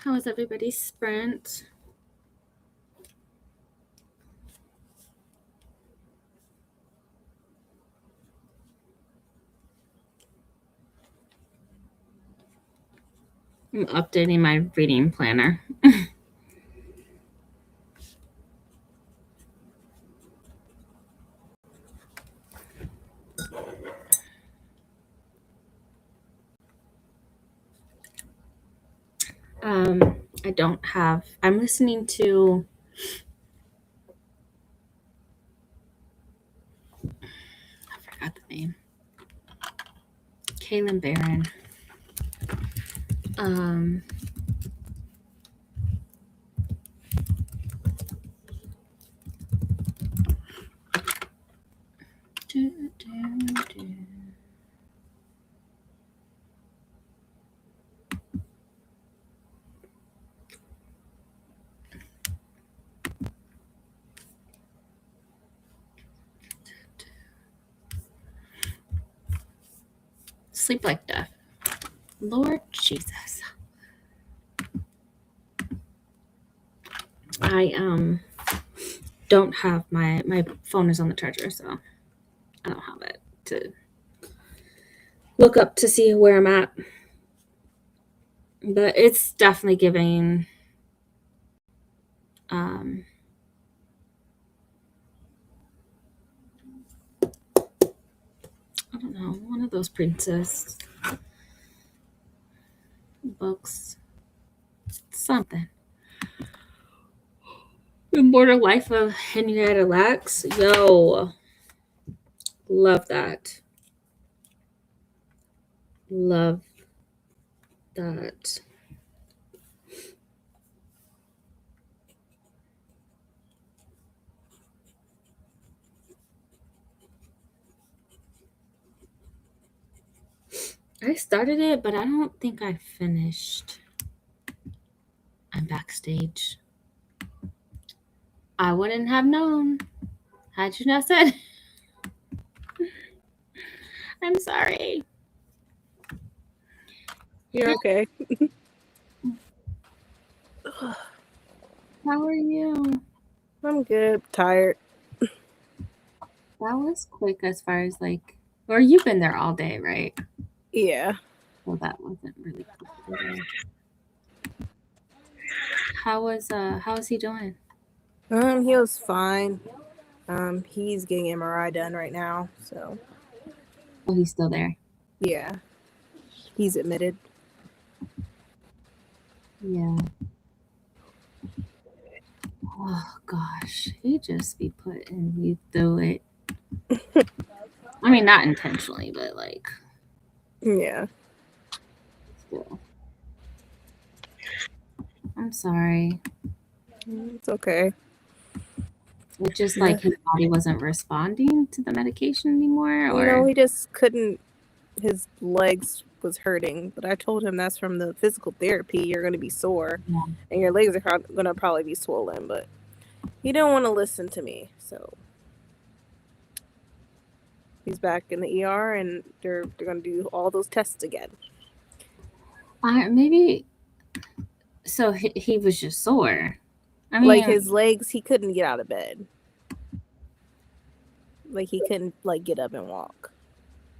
How was everybody's sprint? I'm updating my reading planner. I don't have, I'm listening to, I forgot the name, Kaylin Barron. Sleep Like Death. Lord Jesus. I don't have my phone is on the charger, so I don't have it to look up to see where I'm at. But it's definitely giving I don't know, one of those princess books. Something. The Immortal Life of Henrietta Lacks. Yo. Love that. Love that. I started it, but I don't think I finished. I'm backstage. I wouldn't have known had you not said. I'm sorry. You're okay. How are you? I'm good. Tired. That was quick as far as like, or you've been there all day, right? Yeah. Well, that wasn't really quick today. How was he doing? He was fine. He's getting MRI done right now, so Oh, he's still there. yeah. He's admitted. Yeah. Oh gosh, he just be putting you through it. I mean, not intentionally, but like Yeah. still. I'm sorry. It's okay. It's just like his body wasn't responding to the medication anymore, or No, he just couldn't. His legs was hurting, but I told him that's from the physical therapy. You're going to be sore, Yeah. and your legs are going to probably be swollen, but he didn't want to listen to me, so he's back in the ER, and they're going to do all those tests again. maybe. So he was just sore. I mean, Like his legs, he couldn't get out of bed. Like he couldn't like get up and walk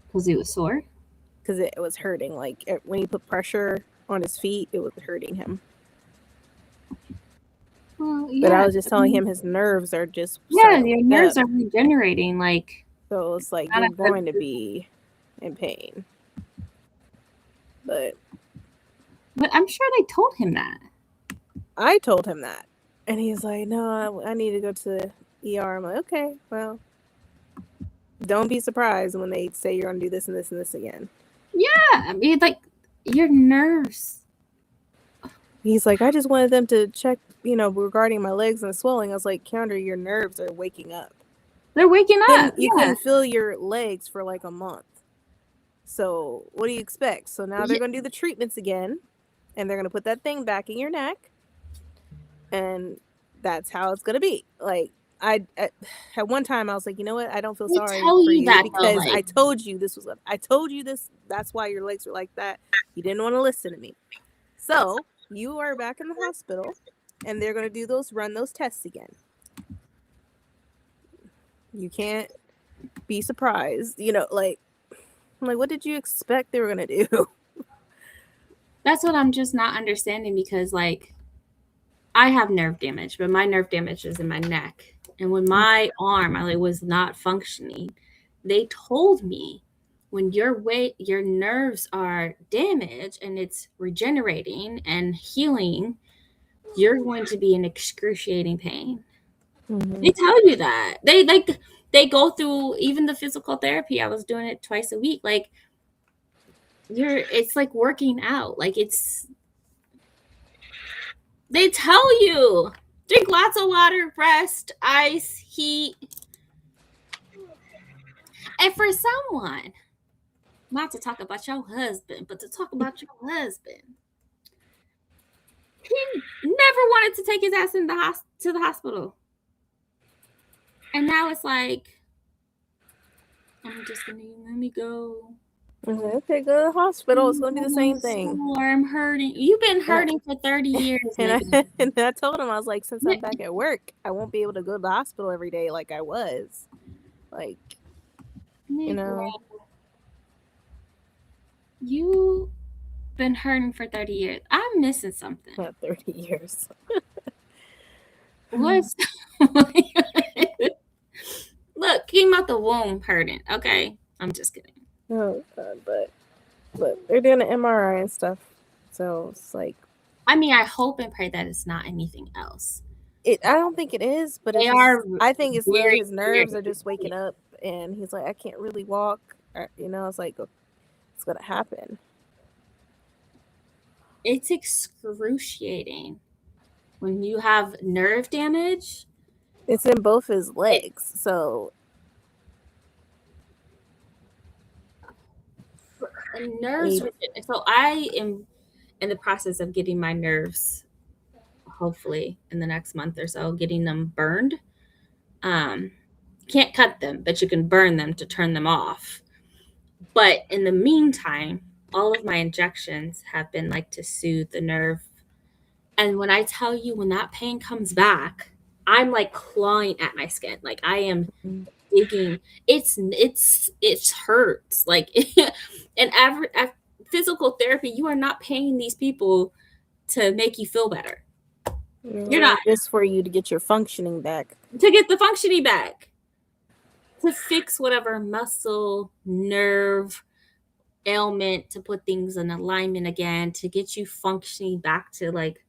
because he was sore. because it was hurting. Like when he put pressure on his feet, it was hurting him. Well, But I was just telling him his nerves are just your nerves are regenerating. Like, so it's like you're going to be in pain. But I'm sure they told him that. I told him that, and he's like, "No, I need to go to the ER." I'm like, "Okay, well, don't be surprised when they say you're gonna do this and this and this again." Yeah, I mean, like your nerves. He's like, "I just wanted them to check, regarding my legs and the swelling." I was like, "Keandre, your nerves are waking up. They're waking up. You couldn't feel your legs for like a month. So what do you expect?" So now they're gonna do the treatments again, and they're gonna put that thing back in your neck, and that's how it's gonna be. Like at one time I was like, you know what? I don't feel sorry for you because I told you this was. I told you this. That's why your legs were like that. You didn't want to listen to me. So you are back in the hospital, and they're gonna run those tests again. You can't be surprised, like what did you expect they were gonna do? That's what I'm just not understanding, because like I have nerve damage, but my nerve damage is in my neck. And when my arm was not functioning, they told me when your nerves are damaged and it's regenerating and healing, you're going to be in excruciating pain. They tell you that. They go through even the physical therapy. I was doing it twice a week. Like it's like working out. Like they tell you drink lots of water, rest, ice, heat. And for someone, not to talk about your husband, but to talk about your husband, he never wanted to take his ass to the hospital. And now it's like, I'm just gonna let me go. Okay, go to the hospital. It's gonna be the same thing. I'm hurting. You've been hurting for 30 years. And I told him, I was like, since I'm back at work, I won't be able to go to the hospital every day like I was. Like, You've been hurting for 30 years. I'm missing something. Not 30 years. What's Look, came out the womb hurting. Okay, I'm just kidding. Oh God, but they're doing an MRI and stuff, so it's like. I mean, I hope and pray that it's not anything else. I don't think it is, but I think it's his nerves are just waking up, and he's like, I can't really walk. It's like it's gonna happen. It's excruciating when you have nerve damage. It's in both his legs, so nerves. So I am in the process of getting my nerves, hopefully in the next month or so, getting them burned. Can't cut them, but you can burn them to turn them off. But in the meantime, all of my injections have been like to soothe the nerve. And when I tell you, when that pain comes back, I'm like clawing at my skin. Like I am digging. It hurts. Like and physical therapy, you are not paying these people to make you feel better. You're not. Just for you to get your functioning back. To get the functioning back. To fix whatever muscle, nerve, ailment, to put things in alignment again, to get you functioning back to like,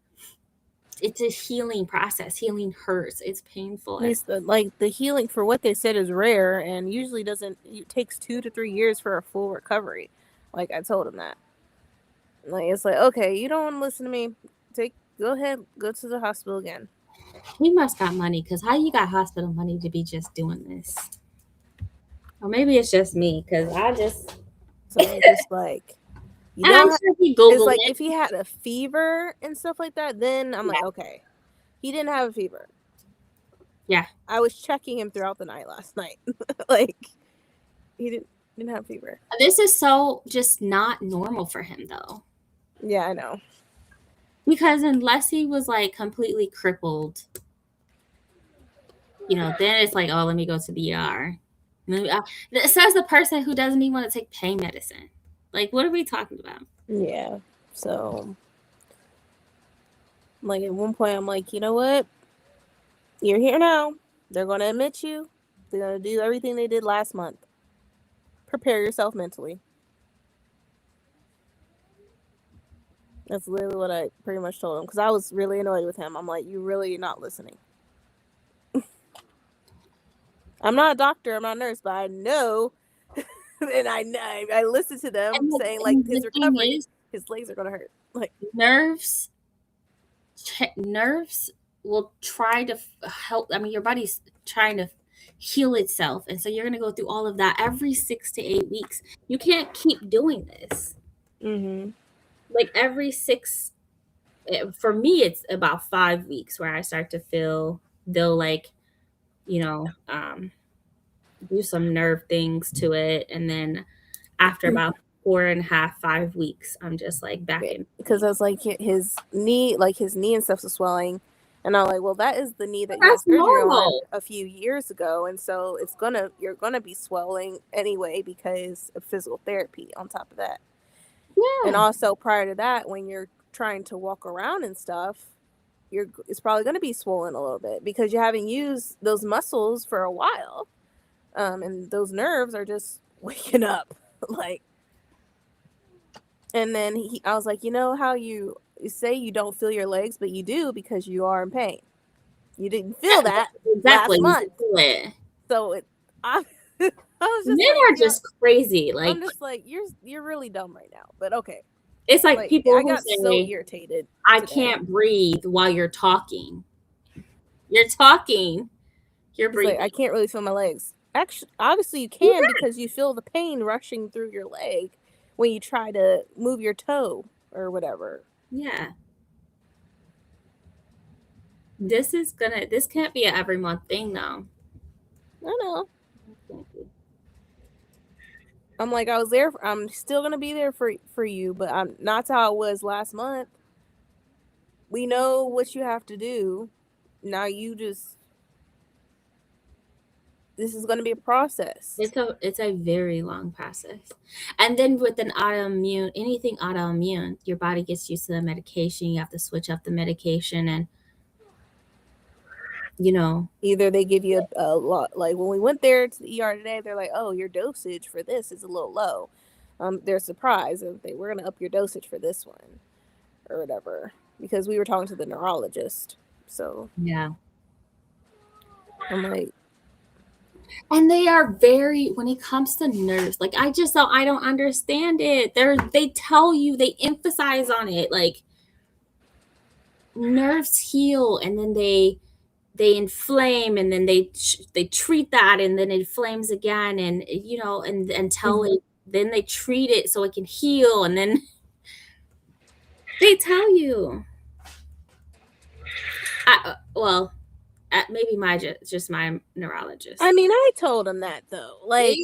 it's a healing process. Healing hurts. It's painful. It's the healing, for what they said, is rare and usually it takes 2 to 3 years for a full recovery. Like I told him that. Like it's like, okay, you don't want to listen to me. Go ahead, go to the hospital again. He must got money, because how you got hospital money to be just doing this? Or maybe it's just me, because I just. So it's just like. And I'm sure he Googled it's like it. If he had a fever and stuff like that, then I'm like, okay. He didn't have a fever. Yeah. I was checking him throughout the night last night. Like he didn't have a fever. This is so just not normal for him, though. Yeah, I know. Because unless he was like completely crippled, then it's like, oh, let me go to the ER. It says the person who doesn't even want to take pain medicine. Like, what are we talking about? Yeah. So, like, at one point, I'm like, you know what? You're here now. They're going to admit you. They're going to do everything they did last month. Prepare yourself mentally. That's literally what I pretty much told him, because I was really annoyed with him. I'm like, you're really not listening. I'm not a doctor. I'm not a nurse, but I know. And I listen to them saying like his recovery, his legs are gonna hurt. Like nerves will try to help. I mean, your body's trying to heal itself, and so you're gonna go through all of that every 6 to 8 weeks. You can't keep doing this. Mm-hmm. Like every 6. For me, it's about 5 weeks where I start to feel they'll like, do some nerve things to it, and then after about 4.5, 5 weeks. I'm just like back in because I was like his knee and stuff was swelling, and I'm like, well, that is the knee that you had That's surgery on normal. a few years ago, and so you're gonna be swelling anyway because of physical therapy on top of that. And Yeah. also prior to that, when you're trying to walk around and stuff, it's probably going to be swollen a little bit because you haven't used those muscles for a while, and those nerves are just waking up. Like, and then I was like, you know how you say you don't feel your legs, but you do because you are in pain. You didn't feel that Exactly. last month, You feel it. so I was just Men like, are just crazy. Like, I'm just like, you're really dumb right now, but okay. it's like people I who got say, so irritated. I today. can't breathe while you're talking. You're talking. You're It's breathing. like, I can't really feel my legs. Actually, obviously you can because you feel the pain rushing through your leg when you try to move your toe or whatever. Yeah. This can't be an every month thing though. I know. I'm like, I'm still gonna be there for you, but I'm not how it was last month. We know what you have to do. Now this is gonna be a process. It's a very long process. And then with anything autoimmune, your body gets used to the medication. You have to switch up the medication, and Either they give you a lot, like when we went there to the ER today, they're like, oh, your dosage for this is a little low. They're surprised and we're gonna up your dosage for this one or whatever, because we were talking to the neurologist. So yeah. I'm like, And they are when it comes to nerves, like I don't understand it. They tell you, they emphasize on it, like nerves heal and then they inflame and then they treat that and then it inflames again, and until Mhm. then they treat it so it can heal, and then they tell you. Maybe just my neurologist. I mean, I told him that though. Like,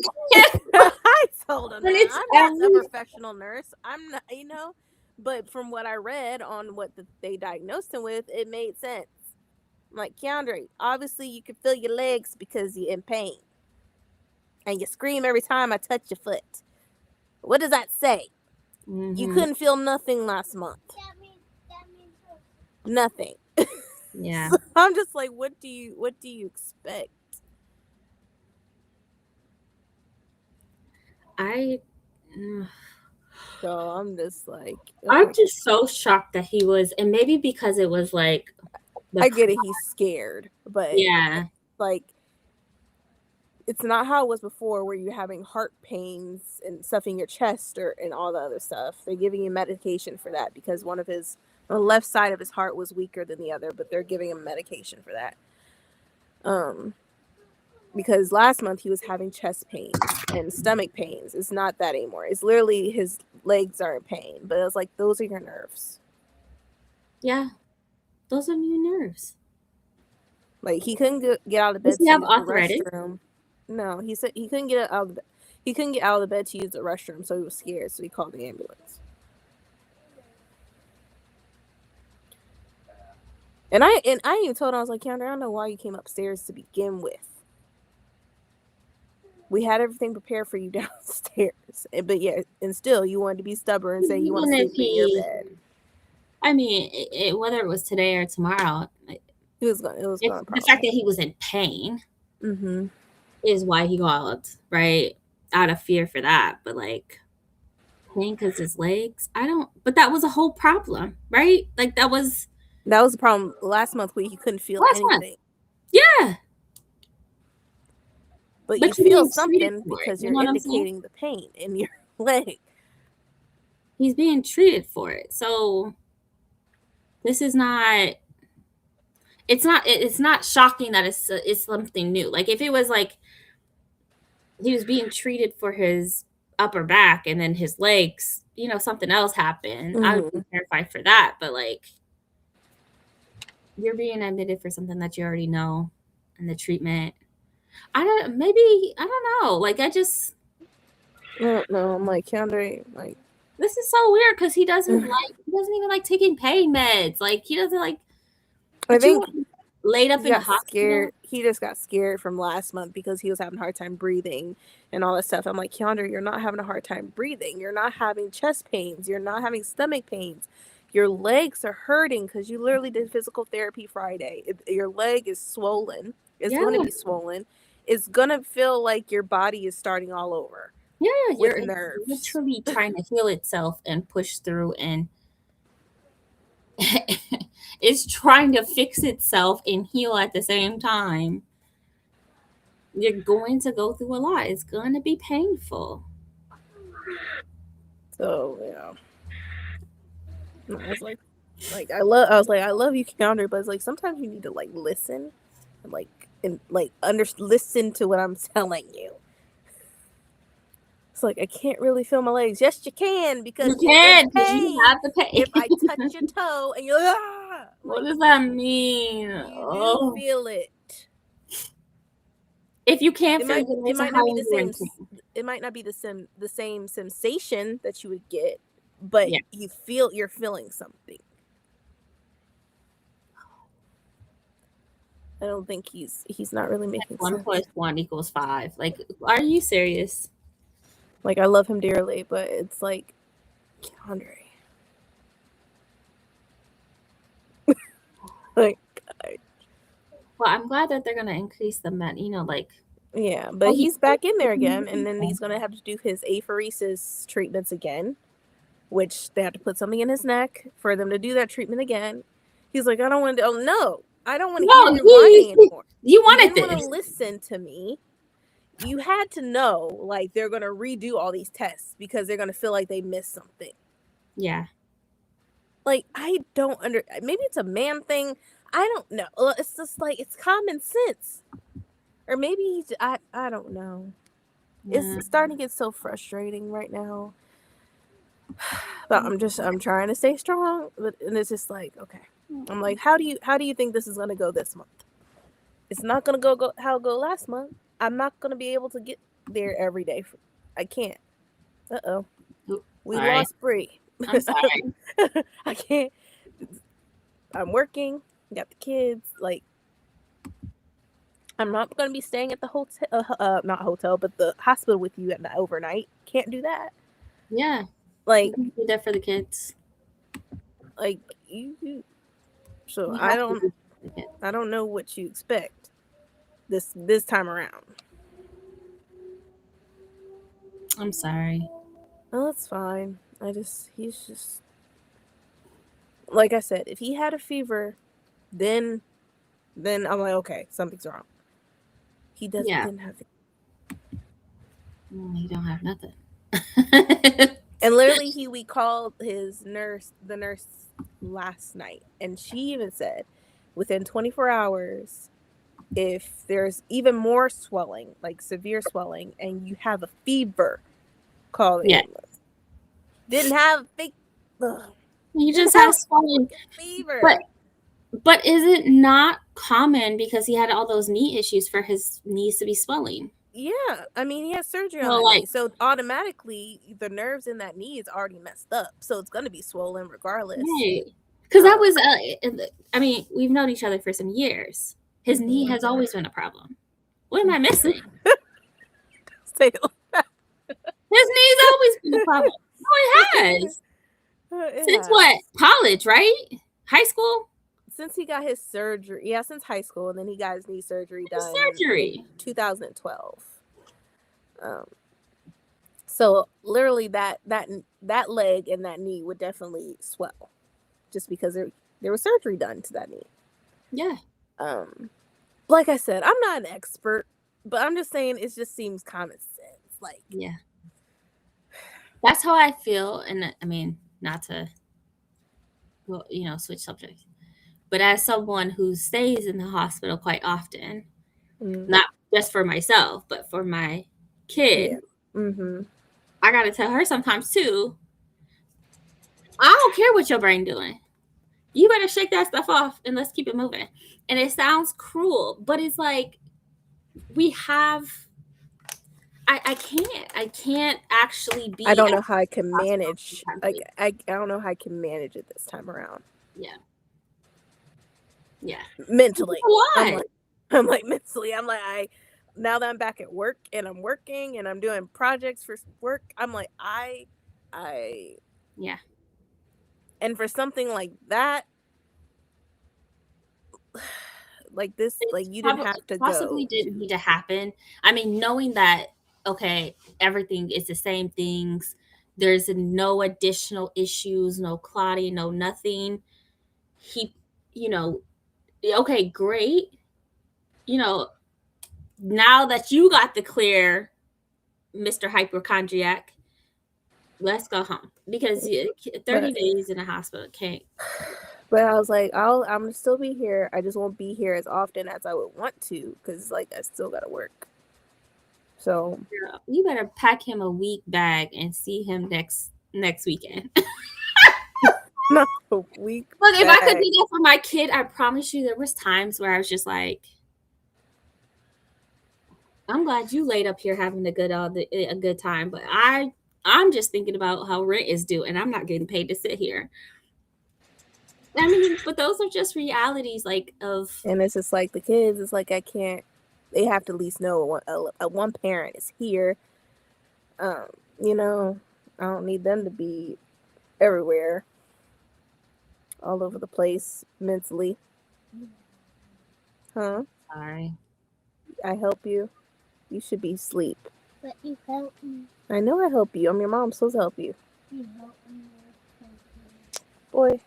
I told him that I'm not a professional nurse. I'm not, But from what I read on what they diagnosed him with, it made sense. I'm like, Keandre, obviously you can feel your legs because you're in pain, and you scream every time I touch your foot. What does that say? Mm-hmm. You couldn't feel nothing last month. That means Nothing. Yeah. So I'm just like, what do you expect? So I'm just like, I'm just so shocked that he was, and maybe because it was like, I get it, he's scared, but yeah, like, it's not how it was before where you're having heart pains and stuff in your chest and all the other stuff. They're giving you medication for that because the left side of his heart was weaker than the other, but they're giving him medication for that. Because last month he was having chest pains and stomach pains. It's not that anymore. It's literally his legs are in pain, but it was like, those are your nerves. Yeah, those are your nerves. Like, he couldn't get out of bed Does he have arthritis? restroom. No, he said he couldn't get out of the bed. He couldn't get out of the bed to use the restroom, so he was scared. So he called the ambulance. And I even told him, I was like, Keandre, I don't know why you came upstairs to begin with. We had everything prepared for you downstairs, but yeah, and still you wanted to be stubborn and say you want to sleep in your bed. I mean, whether it was today or tomorrow, it was going. The fact that he was in pain is why he called, right? Out of fear for that, but like pain because his legs. But that was a whole problem, right? Like that was the problem last month where he couldn't feel anything. Month. Yeah. But you feel something because you're indicating the pain in your leg. He's being treated for it. So this is not. It's not shocking that it's something new. Like if it was like he was being treated for his upper back and then his legs, something else happened. I would be terrified for that. But like you're being admitted for something that you already know, and the treatment. I don't know. Like I don't know. I'm like, Keandre, like, This is so weird because he doesn't even like taking pain meds. Like he doesn't like. I But think you laid up he in the got hospital. scared. He just got scared from last month because he was having a hard time breathing and all that stuff. I'm like, Keandre, you're not having a hard time breathing. You're not having chest pains. You're not having stomach pains. Your legs are hurting because you literally did physical therapy Friday. Your leg is swollen. It's Yeah. going to be swollen. It's going to feel like your body is starting all over. Yeah, with you're nerves. literally trying to heal itself and push through, and it's trying to fix itself and heal at the same time. You're going to go through a lot. It's going to be painful. So yeah, I was like I love you, Keandre, but it's like sometimes you need to like listen, and listen to what I'm telling you. It's like I can't really feel my legs. Yes, you can because You can, because you pain have the pain. if I touch your toe and you're ah, What does that mean? you Oh. do feel it. If you can't It feel might, your it legs, might how not be long the you same. in pain? It might not be the same sensation that you would get, but Yeah. you're feeling something. I don't think he's not really making One sense. plus one equals 5. Like, are you serious? Like, I love him dearly, but it's like, Keandre. Like, Well, I'm glad that they're gonna increase the med. Like. yeah, but he's back in there again, and then he's gonna have to do his apheresis treatments again, which they have to put something in his neck for them to do that treatment again. He's like, I don't want to. Oh no, I don't want to hear you whining anymore. You wanted didn't want this. to listen to me. You had to know, like, they're gonna redo all these tests because they're gonna feel like they missed something. Yeah. Like, I don't maybe it's a man thing. I don't know. It's just like it's common sense, or maybe I don't know. Yeah. It's starting to get so frustrating right now. But I'm trying to stay strong, and it's just like, okay. I'm like, how do you think this is gonna go this month? It's not gonna go how it go last month. I'm not gonna be able to get there every day. I can't. We Sorry. lost Bree. I'm sorry. I can't. I'm working. Got the kids. Like, I'm not gonna be staying at the hotel. Not hotel, but the hospital with you at the overnight. Can't do that. Yeah. Like, You can do that for the kids. like you. So You I have to don't. do it for the kids. I don't know what you expect this time around. I'm sorry. Oh, it's fine. He's just like I said. If he had a fever, then I'm like, okay, something's wrong. He didn't have it. You don't have nothing. And literally, we called the nurse last night, and she even said, within 24 hours, if there's even more swelling, like severe swelling, and you have a fever, call the ambulance. Didn't have big. You just have swelling fever. But is it not common because he had all those knee issues for his knees to be swelling? Yeah, I mean, he has surgery on that knee, so automatically the nerves in that knee is already messed up, so it's going to be swollen regardless. Right. Because that was, I mean, we've known each other for some years. His knee has always been a problem. What am I missing? Say it like that. His knee's always been a problem. Oh, it has. Since what? College, right? High school? Since he got his surgery. Yeah, since high school, and then he got his knee surgery done in 2012. So literally that leg and that knee would definitely swell just because there was surgery done to that knee. Yeah. Like I said, I'm not an expert, but I'm just saying it just seems common sense. Like, yeah. That's how I feel. And I mean, not to, switch subjects. But as someone who stays in the hospital quite often, not just for myself, but for my kid, I got to tell her sometimes too, I don't care what your brain doing. You better shake that stuff off and let's keep it moving. And it sounds cruel, but it's like we have I can't actually be. I don't at know how I can the hospital manage. 3 times a Like week. I don't know how I can manage it this time around. Yeah. Yeah. Mentally, It's a I'm lot. like mentally, I'm like now that I'm back at work and I'm working and I'm doing projects for work, I'm like I Yeah. and for something like that, like this, like you didn't have to Possibly go didn't to. need to happen. I mean, knowing that, okay, everything is the same things. There's no additional issues, no clotting, no nothing. He, you know, okay, great. You know, now that you got the clear, Mr. Hypochondriac, let's go home because 30 But days in a hospital can't. but I was like, I'm gonna still be here. I just won't be here as often as I would want to because like I still gotta work. So Girl, you better pack him a week bag and see him next weekend. not a week. Look, if I could back. do that for my kid, I promise you there was times where I was just like, I'm glad you laid up here having a good time, but I'm just thinking about how rent is due and I'm not getting paid to sit here. I mean, but those are just realities like of And it's just like the kids, it's like I can't, they have to at least know one parent is here. You know, I don't need them to be everywhere, all over the place mentally. Huh? sorry. I help you. You should be asleep. But you help me. I know I help you. I'm your mom. I'm supposed to help you. You help me. Boy.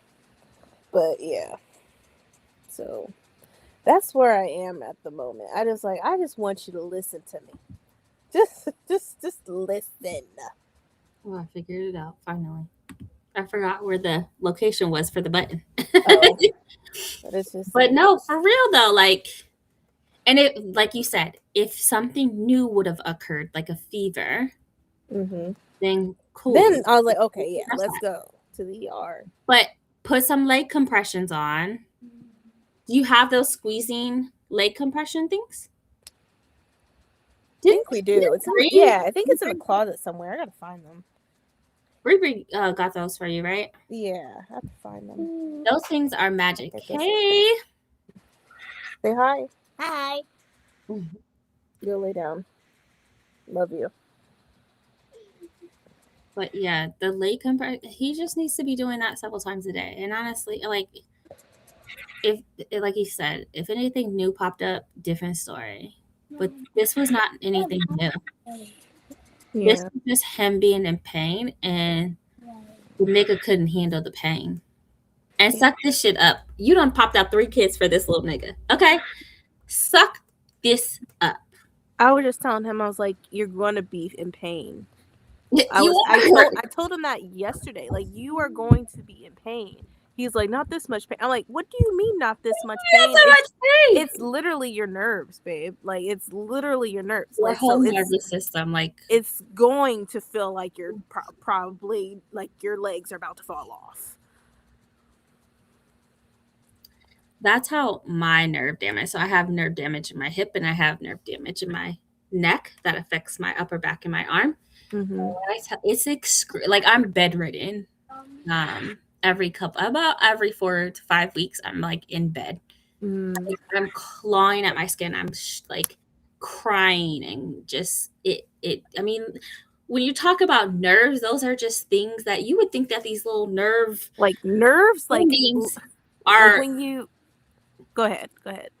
But yeah. So that's where I am at the moment. I just want you to listen to me. Just listen. Oh, I figured it out finally. I forgot where the location was for the button. Oh. But it's just But like, no, for real though, like, and it, like you said, if something new would have occurred, like a fever, then cool. Then I was like, okay, yeah, That's let's fine. go to the ER. But put some leg compressions on. Do you have those squeezing leg compression things? I think we do. It's I think it's in the closet somewhere. I gotta find them. Bree got those for you, right? Yeah, I have to find them. Those things are magic. I guess Hey. Say hi. Hi. Go lay down. Love you. But yeah, the leg compression, he just needs to be doing that several times a day. And honestly, like, if, like he said, if anything new popped up, different story. But this was not anything new. This Yeah. was just him being in pain, and the nigga couldn't handle the pain. And suck this shit up. You done popped out 3 kids for this little nigga. Okay? Suck this up. I was just telling him, I was like, you're gonna be in pain. You I told him that yesterday. Like, you are going to be in pain. He's like, not this much pain. I'm like, what do you mean not this much pain? It's literally your nerves, babe. Like, it's literally your nerves. Your Like, whole so nervous system, like, it's going to feel like you're probably like your legs are about to fall off. that's how my nerve damage. So I have nerve damage in my hip and I have nerve damage in my neck that affects my upper back and my arm. It's like I'm bedridden. About every 4 to 5 weeks, I'm like in bed. Like, I'm clawing at my skin. I'm like crying and just it. I mean, when you talk about nerves, those are just things that you would think that these little nerves, like things are. like when you go ahead.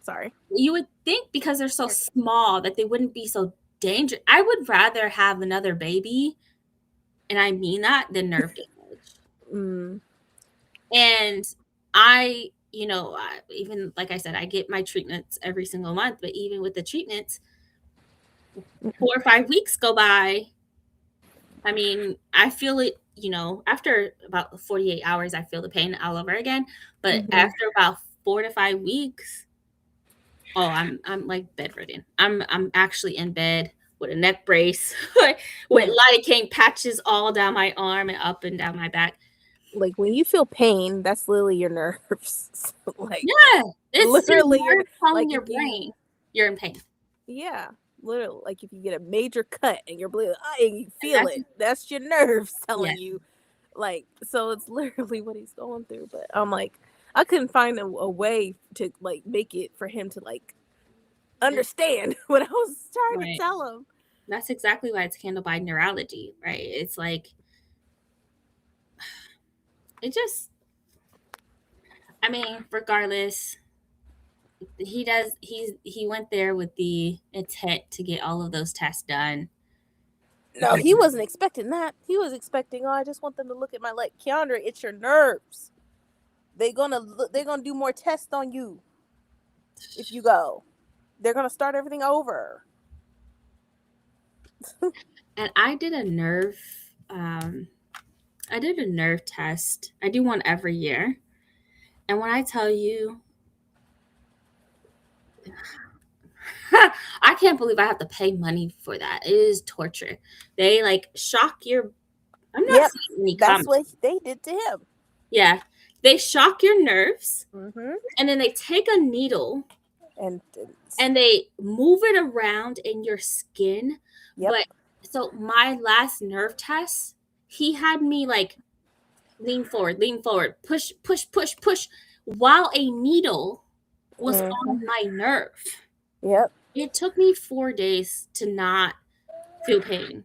Sorry. You would think because they're so small that they wouldn't be so dangerous. I would rather have another baby, and I mean that, than nerve damage. And I, even like I said, I get my treatments every single month, but even with the treatments, 4 or 5 weeks go by. I mean, I feel it, after about 48 hours, I feel the pain all over again. But after about 4 to 5 weeks, I'm like bedridden. I'm actually in bed with a neck brace, with lidocaine patches all down my arm and up and down my back. Like when you feel pain, that's literally your nerves. Like, yeah, it's literally your like your brain. You're in pain. Yeah, literally like if you get a major cut and you're bleeding and you feel it, that's your nerves telling you. Like, so it's literally what he's going through. But I'm like, I couldn't find a way to like make it for him to like understand what I was trying to tell him. That's exactly why it's handled by neurology, right? It's like, it just, I mean, regardless, he went there with the intent to get all of those tests done. No, he wasn't expecting that. He was expecting, I just want them to look at my leg. Keandra, it's your nerves. They're gonna do more tests on you if you go. They're gonna start everything over. And I did a nerve test. I do one every year. And when I tell you, I can't believe I have to pay money for that. It is torture. They like shock your. I'm not seeing any That's comments. what they did to him. Yeah, they shock your nerves, Mm-hmm. and then they take a needle And they move it around in your skin. Yep. But so my last nerve test, he had me like lean forward, push, while a needle was on my nerve. Yep. It took me 4 days to not feel pain.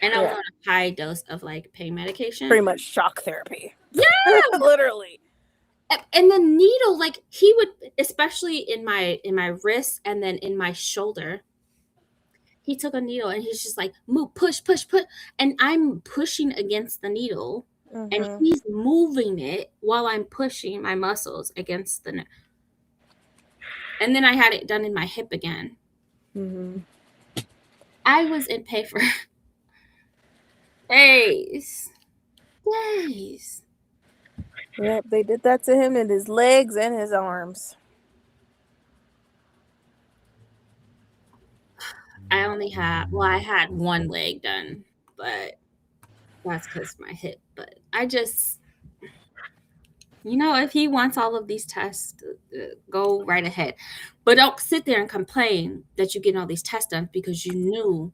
And I was on a high dose of like pain medication. Pretty much shock therapy. Yeah. Literally. And the needle, like he would, especially in my wrist and then in my shoulder, he took a needle and he's just like, move, push. And I'm pushing against the needle and he's moving it while I'm pushing my muscles against the needle. And then I had it done in my hip again. Mm-hmm. I was in pain for days. Yep, they did that to him in his legs and his arms. I had one leg done, but that's because of my hip. But I just, if he wants all of these tests, go right ahead. But don't sit there and complain that you're getting all these tests done because you knew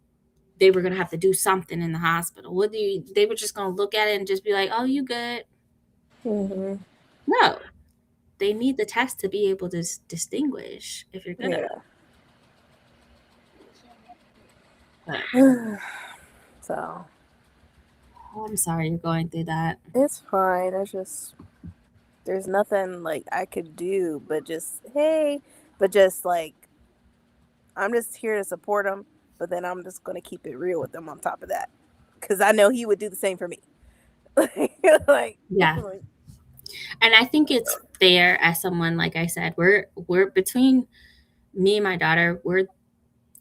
they were going to have to do something in the hospital. They were just going to look at it and just be like, oh, you good. Mm-hmm. No, they need the test to be able to distinguish if you're good. So, I'm sorry you're going through that. It's fine. There's nothing like I could do, but just like, I'm just here to support him. But then I'm just gonna keep it real with him on top of that, because I know he would do the same for me. Yeah. And I think it's fair as someone, like I said, we're between me and my daughter, we're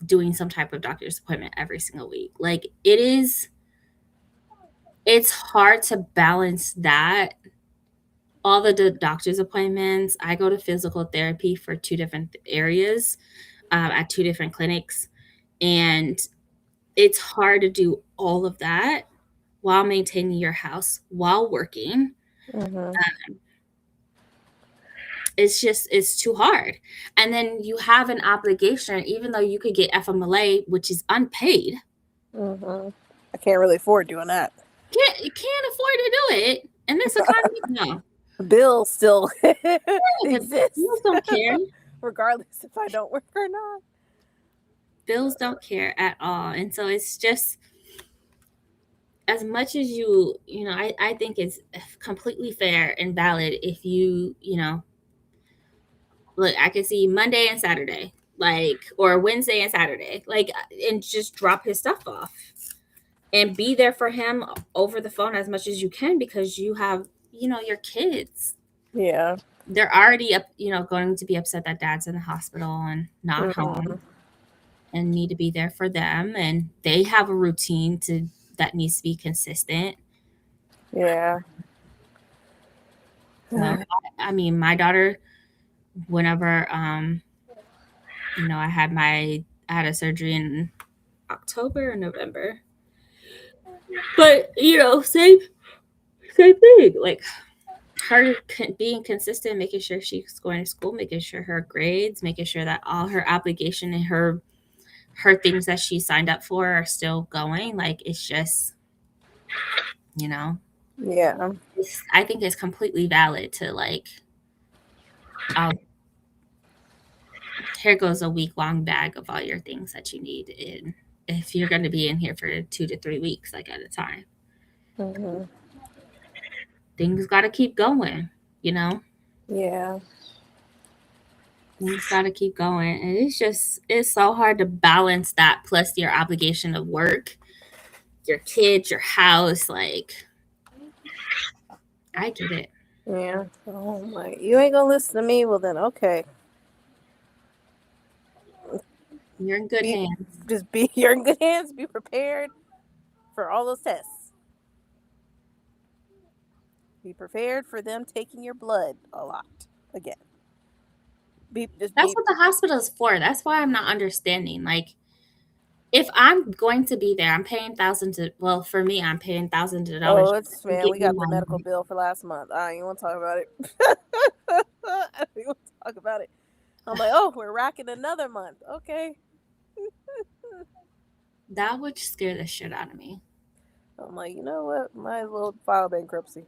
doing some type of doctor's appointment every single week. Like it's hard to balance that. All the doctor's appointments, I go to physical therapy for 2 different areas at 2 different clinics. And it's hard to do all of that while maintaining your house, while working. Mm-hmm. It's too hard. And then you have an obligation, even though you could get FMLA, which is unpaid. Mm-hmm. I can't really afford doing that. You can't afford to do it in this economy. No. Bills still exist. Bills don't care. Regardless if I don't work or not. Bills don't care at all. And so it's just, as much as I think it's completely fair and valid if you look, I could see Monday and Saturday, or Wednesday and Saturday, and just drop his stuff off and be there for him over the phone as much as you can, because you have, your kids. Yeah. They're already going to be upset that dad's in the hospital and not home, and need to be there for them. And they have a routine that needs to be consistent. Yeah. I mean, my daughter, whenever I had a surgery in October or November, but same thing, like her being consistent, making sure she's going to school, making sure her grades, making sure that all her obligation and her her things that she signed up for are still going. Like, it's just, Yeah. I think it's completely valid to like, here goes a week-long bag of all your things that you need. And if you're going to be in here for 2 to 3 weeks, like at a time, things got to keep going, Yeah. Things got to keep going. And it's so hard to balance that plus your obligation of work, your kids, your house. Like, I get it. Yeah. Oh my! You ain't gonna listen to me? Well then, okay. You're in good hands. You're in good hands. Be prepared for all those tests. Be prepared for them taking your blood a lot again. That's what the hospital is for. That's why I'm not understanding. Like, if I'm going to be there, I'm paying thousands of. Well, for me, I'm paying thousands of dollars. Oh, it's man. We got the medical bill for last month. I don't even want to talk about it. I don't even want to talk about it. I'm like, oh, we're racking another month. Okay. That would scare the shit out of me. I'm like, you know what? Might as well file bankruptcy.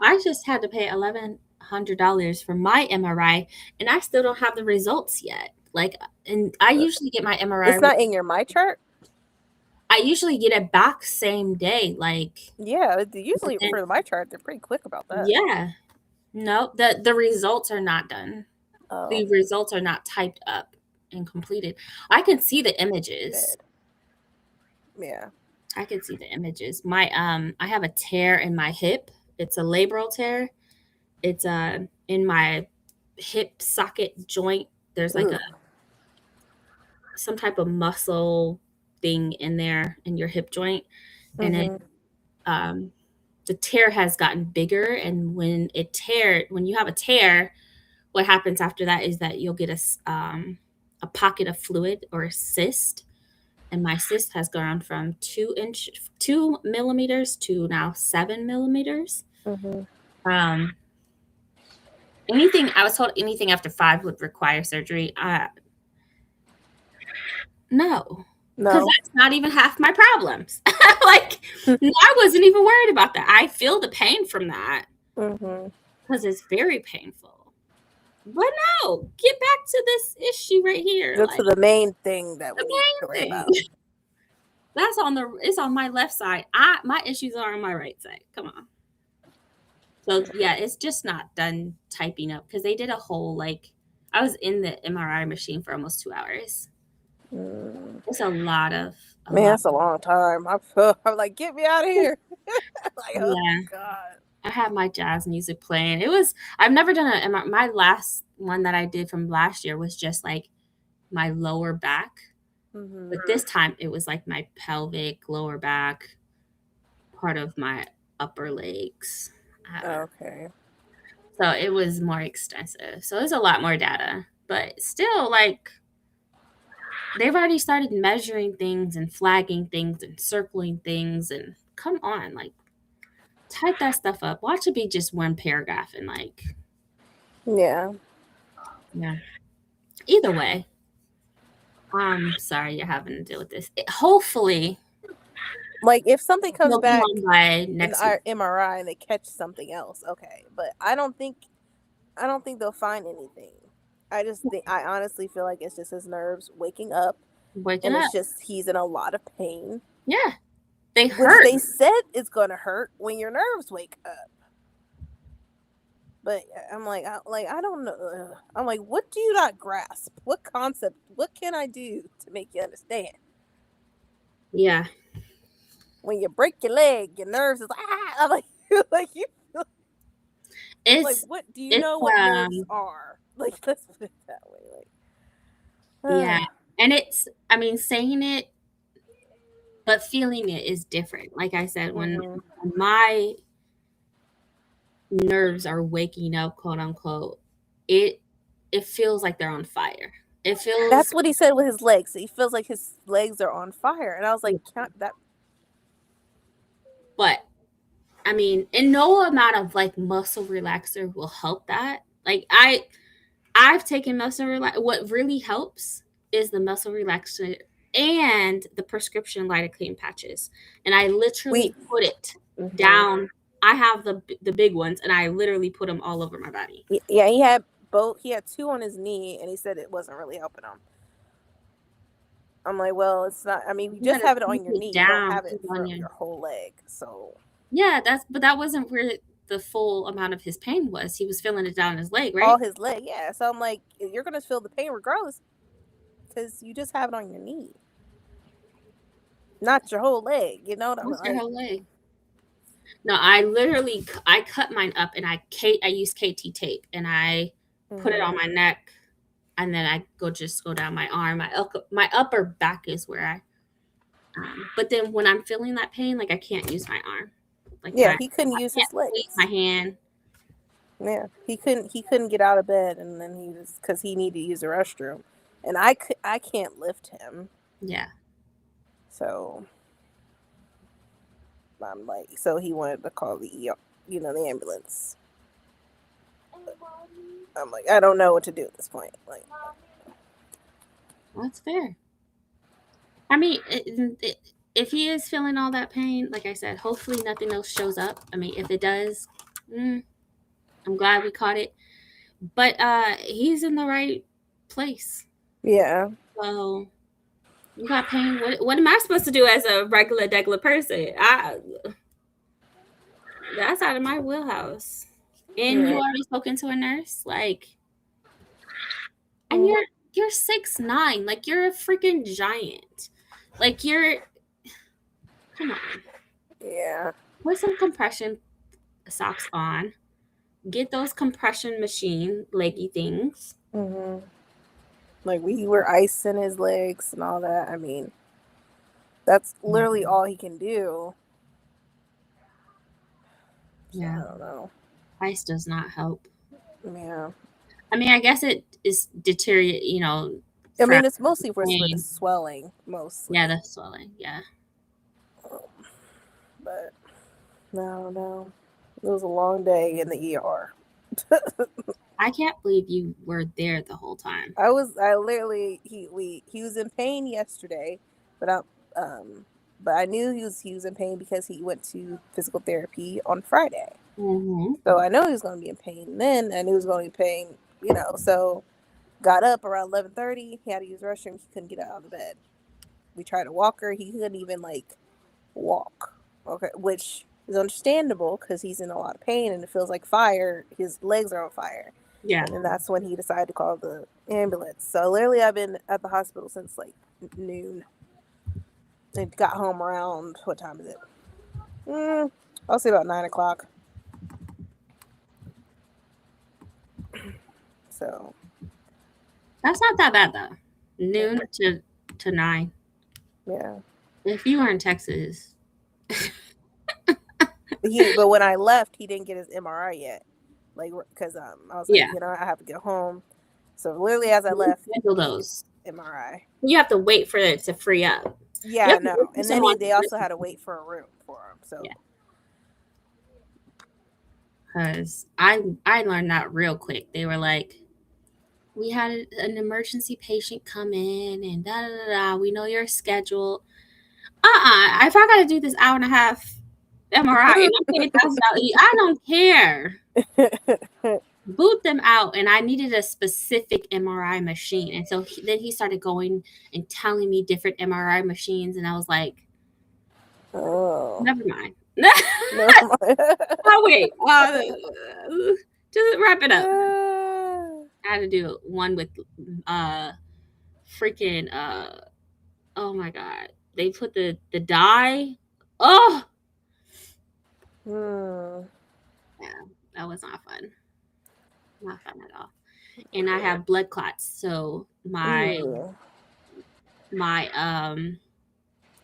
I just had to pay $1,100 for my MRI, and I still don't have the results yet. Like, and I usually get my MRI. It's not in your MyChart? I usually get it back same day. Like, yeah, usually for the MyChart, they're pretty quick about that. Yeah. No, the results are not done. Oh. The results are not typed up and completed. I can see the images. Yeah. I can see the images. My I have a tear in my hip. It's a labral tear. It's in my hip socket joint. There's like some type of muscle thing in there in your hip joint, and it the tear has gotten bigger. And when you have a tear, what happens after that is that you'll get a pocket of fluid or a cyst. And my cyst has gone from 2 millimeters to now 7 millimeters. I was told anything after 5 would require surgery. No, because that's not even half my problems. Like, I wasn't even worried about that. I feel the pain from that because it's very painful. But no, get back to this issue right here. Go to the main thing that we need to worry about. That's it's on my left side. My issues are on my right side. Come on. So yeah, it's just not done typing up because they did a whole I was in the MRI machine for almost 2 hours. It's a lot of that's a long time. I'm like, get me out of here. Oh God. I had my jazz music playing. I've never done my last one that I did from last year was just like my lower back. But this time it was like my pelvic, lower back, part of my upper legs. Okay. So it was more extensive. So there's a lot more data. But still, they've already started measuring things and flagging things and circling things. And come on, type that stuff up. Watch it be just one paragraph and Yeah. Either way, I'm sorry you're having to deal with this. Hopefully, if something comes back by next in our MRI and they catch something else, okay. But I don't think they'll find anything. I honestly feel like it's just his nerves waking up. It's just he's in a lot of pain. Yeah. They hurt. Which they said it's gonna hurt when your nerves wake up. But I'm like, I don't know. I'm like, what do you not grasp? What concept? What can I do to make you understand? Yeah. When you break your leg, your nerves is I'm like you. It's what do you know what nerves are? Let's put it that way. Yeah, and saying it, but feeling it is different. Like I said, when my nerves are waking up, quote unquote, it feels like they're on fire. It feels. That's what he said with his legs. He feels like his legs are on fire, and I was like, "Can't that?" But and no amount of muscle relaxer will help that. I've taken muscle relaxer. What really helps is the muscle relaxer and the prescription lidocaine patches, and I literally put it down. I have the big ones, and I literally put them all over my body. Yeah, he had both. He had 2 on his knee, and he said it wasn't really helping him. I'm like, well, it's not. I mean, you just have it on your knee. You don't have it for your whole leg. So yeah, but that wasn't where the full amount of his pain was. He was feeling it down his leg, right? All his leg, yeah. So I'm like, you're gonna feel the pain regardless, because you just have it on your knee, not your whole leg. You know what I'm your whole leg. No, I cut mine up, and I used KT tape, and I put it on my neck, and then I go down my arm. My upper back is where I. But then when I'm feeling that pain, like I can't use my arm. Like he couldn't use his legs. My hand. Yeah, he couldn't get out of bed, and then he was because he needed to use the restroom, and I can't lift him. Yeah. So I'm like, so he wanted to call the ambulance. I'm like, I don't know what to do at this point. Like, that's fair. I mean, if he is feeling all that pain, like I said, hopefully nothing else shows up. I mean, if it does, I'm glad we caught it. But he's in the right place. Yeah. So you got pain. What am I supposed to do as a regular person? That's out of my wheelhouse. And you already spoken to a nurse, like, and you're 6'9", like you're a freaking giant, like come on. Yeah. Put some compression socks on. Get those compression machine leggy things. Like we were icing his legs and all that. I mean, that's literally all he can do. Yeah. I don't know. Ice does not help. Yeah. I mean, I guess it is deteriorate, I mean, it's mostly for the swelling, mostly. Yeah, the swelling, yeah. But, no. It was a long day in the ER. I can't believe you were there the whole time. I literally, he was in pain yesterday, but I knew he was in pain because he went to physical therapy on Friday. So I know he was going to be in pain then, and he was going to be in pain, so got up around 11:30. He had to use the restroom. He couldn't get out of the bed. We tried to walk her. He couldn't even walk. Okay, which is understandable because he's in a lot of pain and it feels like fire. His legs are on fire. Yeah. And that's when he decided to call the ambulance. So literally I've been at the hospital since noon. I got home around, what time is it? I'll say about 9 o'clock. So that's not that bad though. Noon to 9. Yeah. If you were in Texas. But when I left, he didn't get his MRI yet. Because I was like, I have to get home. So literally as I left, those MRI. You have to wait for it to free up. Yeah, no. And then they also had to wait for a room for him. So because I learned that real quick. They were like, we had an emergency patient come in and da da da. We know your schedule. If I gotta do this hour and a half MRI, I don't care. Boot them out, and I needed a specific MRI machine, and so then he started going and telling me different MRI machines, and I was like, "Oh, never mind." Oh wait, just wrap it up. I had to do one with freaking oh my god, they put the dye. Oh, yeah, that was not fun. Not fun at all. And I have blood clots, so my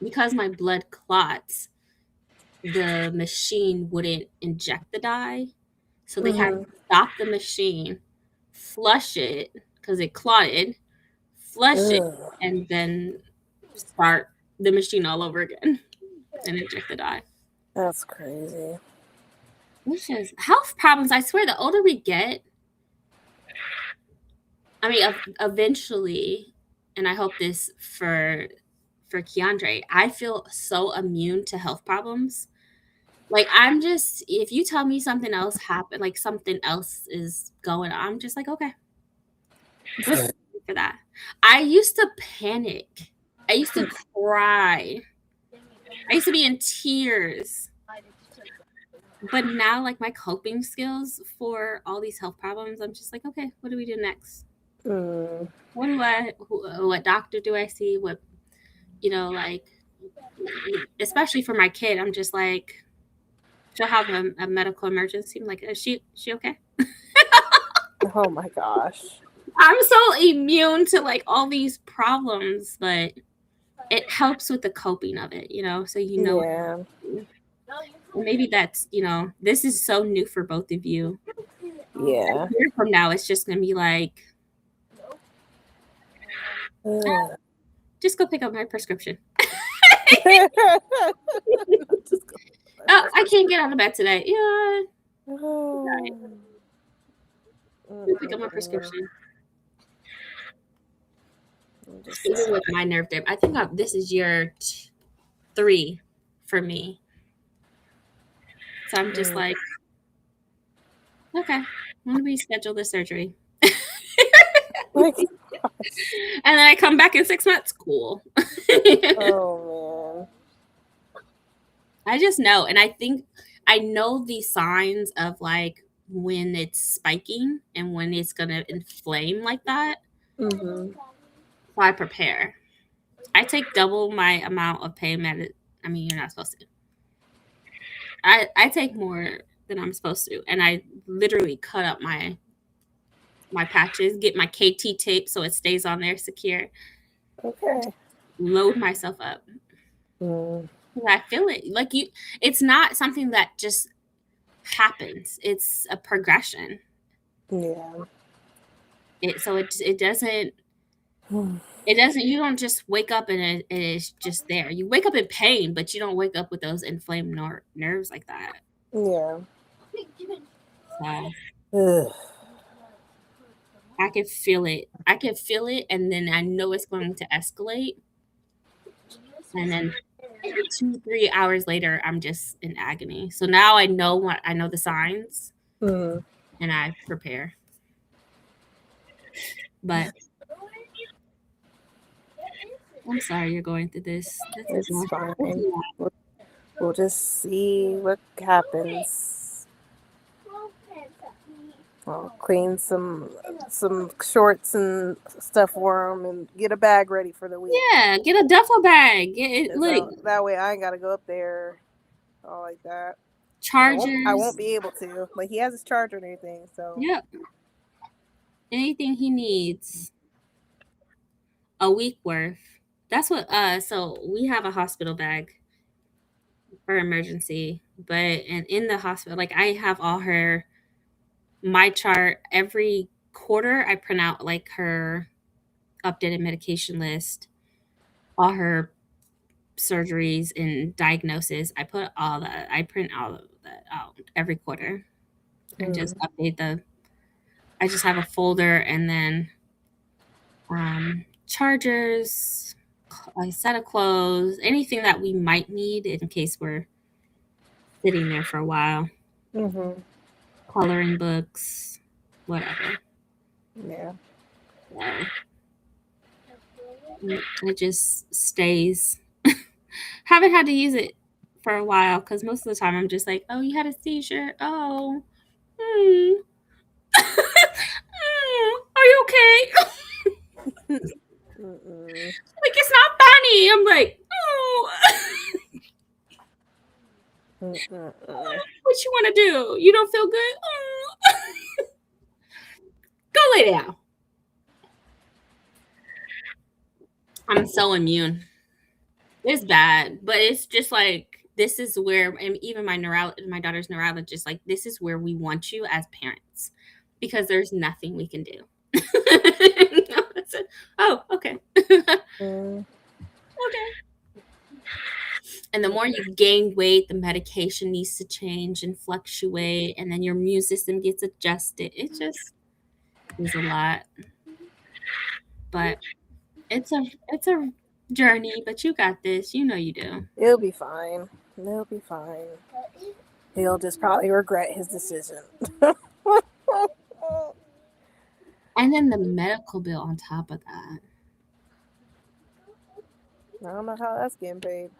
because my blood clots, the machine wouldn't inject the dye, so they had to stop the machine, flush it because it clotted, flush it, and then start the machine all over again and inject the dye. That's crazy. Which is health problems. I swear, the older we get, I mean, eventually and I hope this for Keandre, I feel so immune to health problems. Like, I'm just, if you tell me something else happened, like something else is going on, I'm just like, okay, just for that. I used to panic. I used to cry. I used to be in tears. But now, like, my coping skills for all these health problems, I'm just like, okay, what do we do next? What doctor do I see? What, like, especially for my kid, I'm just like, she'll have a medical emergency. I'm like, is she okay? Oh my gosh. I'm so immune to like all these problems, but it helps with the coping of it, so Yeah. maybe that's, this is so new for both of you. Yeah. A year from now, it's just gonna be like, just go pick up my prescription. Oh, I can't get out of bed today. Yeah. Pick up my prescription. Even with my nerve dip, I think this is year 3 for me. So I'm just like, okay, when do we schedule the surgery? And then I come back in 6 months. Cool. Oh man. I just know, and I think I know the signs of like when it's spiking and when it's gonna inflame like that. Mm-hmm. So I prepare. I take double my amount of pain med. I mean, you're not supposed to. I take more than I'm supposed to, and I literally cut up my patches, get my KT tape so it stays on there secure. Okay. Load myself up. I feel it. Like it's not something that just happens. It's a progression. Yeah. It doesn't. It doesn't. You don't just wake up and it is just there. You wake up in pain, but you don't wake up with those inflamed nerves like that. Yeah. So, I can feel it. And then I know it's going to escalate. And then 2-3 hours later, I'm just in agony. So now I know the signs, and I prepare. But I'm sorry you're going through this. It's fine. We'll just see what happens. I'll clean some shorts and stuff for them and get a bag ready for the week. Yeah, get a duffel bag. That way I ain't got to go up there all like that. Chargers. I won't be able to. Like, he has his charger and everything, so. Yep. Anything he needs. A week worth. That's what, so we have a hospital bag for emergency, and in the hospital, like, I have all my chart every quarter. I print out like her updated medication list, all her surgeries and diagnosis. I print all of that out every quarter and just update I just have a folder, and then chargers, a set of clothes, anything that we might need in case we're sitting there for a while. Coloring books, whatever. Yeah. It just stays. Haven't had to use it for a while because most of the time I'm just like, oh, you had a seizure. Oh, are you okay? Like, it's not funny. I'm like, oh. What you want to do? You don't feel good? Oh. Go lay down. I'm so immune. It's bad, but it's just like, this is where, and even my daughter's neurologist, like, this is where we want you as parents because there's nothing we can do. Oh, okay. Okay. And the more you gain weight, the medication needs to change and fluctuate, and then your immune system gets adjusted. It just is a lot. But It's a journey, but you got this. You know you do. It'll be fine. It'll be fine. He'll just probably regret his decision. And then the medical bill on top of that. I don't know how that's getting paid.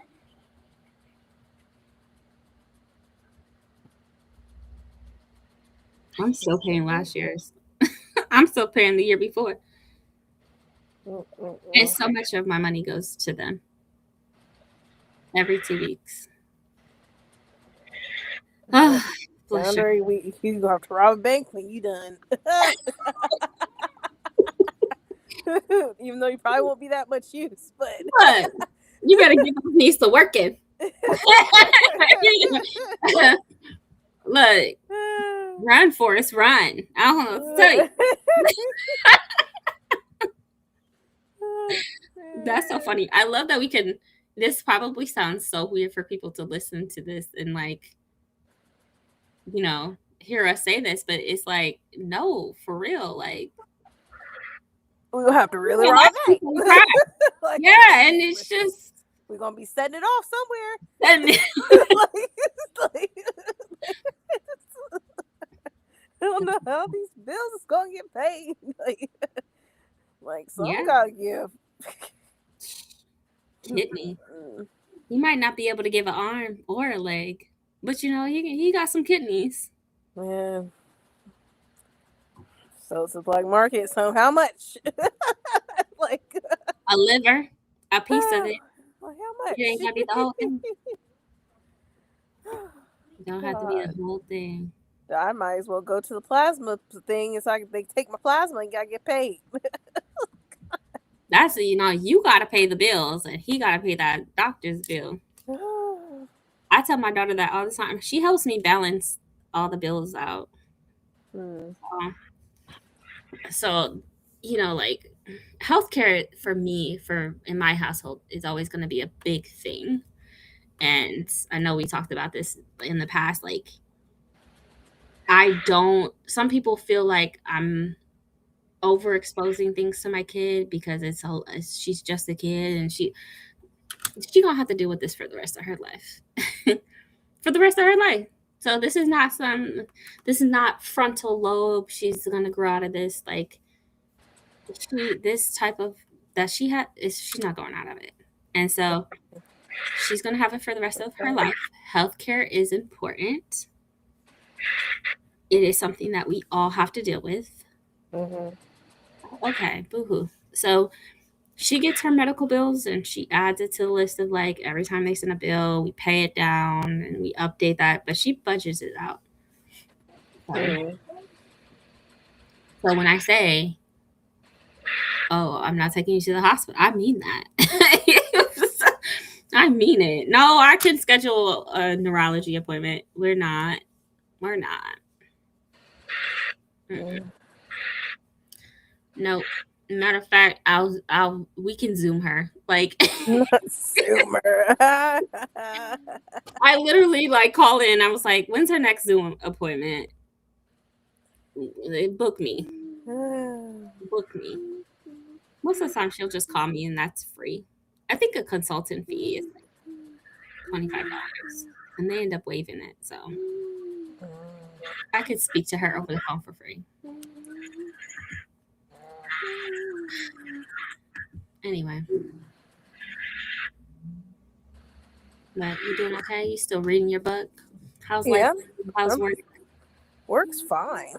I'm still paying last year's. I'm still paying the year before. And so much of my money goes to them every 2 weeks. Oh, bless you. Boundary week, you gonna have to rob a bank when you done. Even though you probably won't be that much use, but But you better get those knees to working. Look, run, Forrest, run. I don't know what to tell you. That's so funny. I love that we can. This probably sounds so weird for people to listen to this and like, you know, hear us say this, but it's like, no, for real. Like, we'll have to really yeah, rob that's bank. right. Like, Yeah, and it's just we're gonna be setting it off somewhere. and like, I don't know how these bills is gonna get paid. Like some Yeah. gotta give. kidney. You might not be able to give an arm or a leg, but you know, he got some kidneys. Yeah. So it's a black market. So how much? Like A liver, a piece of it. Like how much? It ain't gotta be the whole thing. It don't have to be the whole thing. I might as well go to the plasma thing and so they take my plasma and gotta get paid. That's, you know, you gotta pay the bills and he gotta pay that doctor's bill. I tell my daughter that all the time. She helps me balance all the bills out. So, you know, like healthcare for me, in my household, is always going to be a big thing. And I know we talked about this in the past. Like, some people feel like I'm overexposing things to my kid because she's just a kid and she gonna have to deal with this for the rest of her life. For the rest of her life. So this is not frontal lobe. She's gonna grow out of this. Like, this type of that she had she's not going out of it. And so she's gonna have it for the rest of her life. Healthcare is important. It is something that we all have to deal with. Okay, boo-hoo. So she gets her medical bills and she adds it to the list of like every time they send a bill, we pay it down and we update that, but she budgets it out. So when I say, oh, I'm not taking you to the hospital, I mean that. I mean it. No, I can schedule a neurology appointment. We're not. Nope. Matter of fact, we can Zoom her. Like, Zoom her. I literally like called in. I was like, "When's her next Zoom appointment?" They book me. Book me. Most of the time, she'll just call me, and that's free. I think a consultant fee is like $25, and they end up waiving it. So I could speak to her over the phone for free. Anyway, but you doing okay? You still reading your book? How's life? How's work? Work's fine.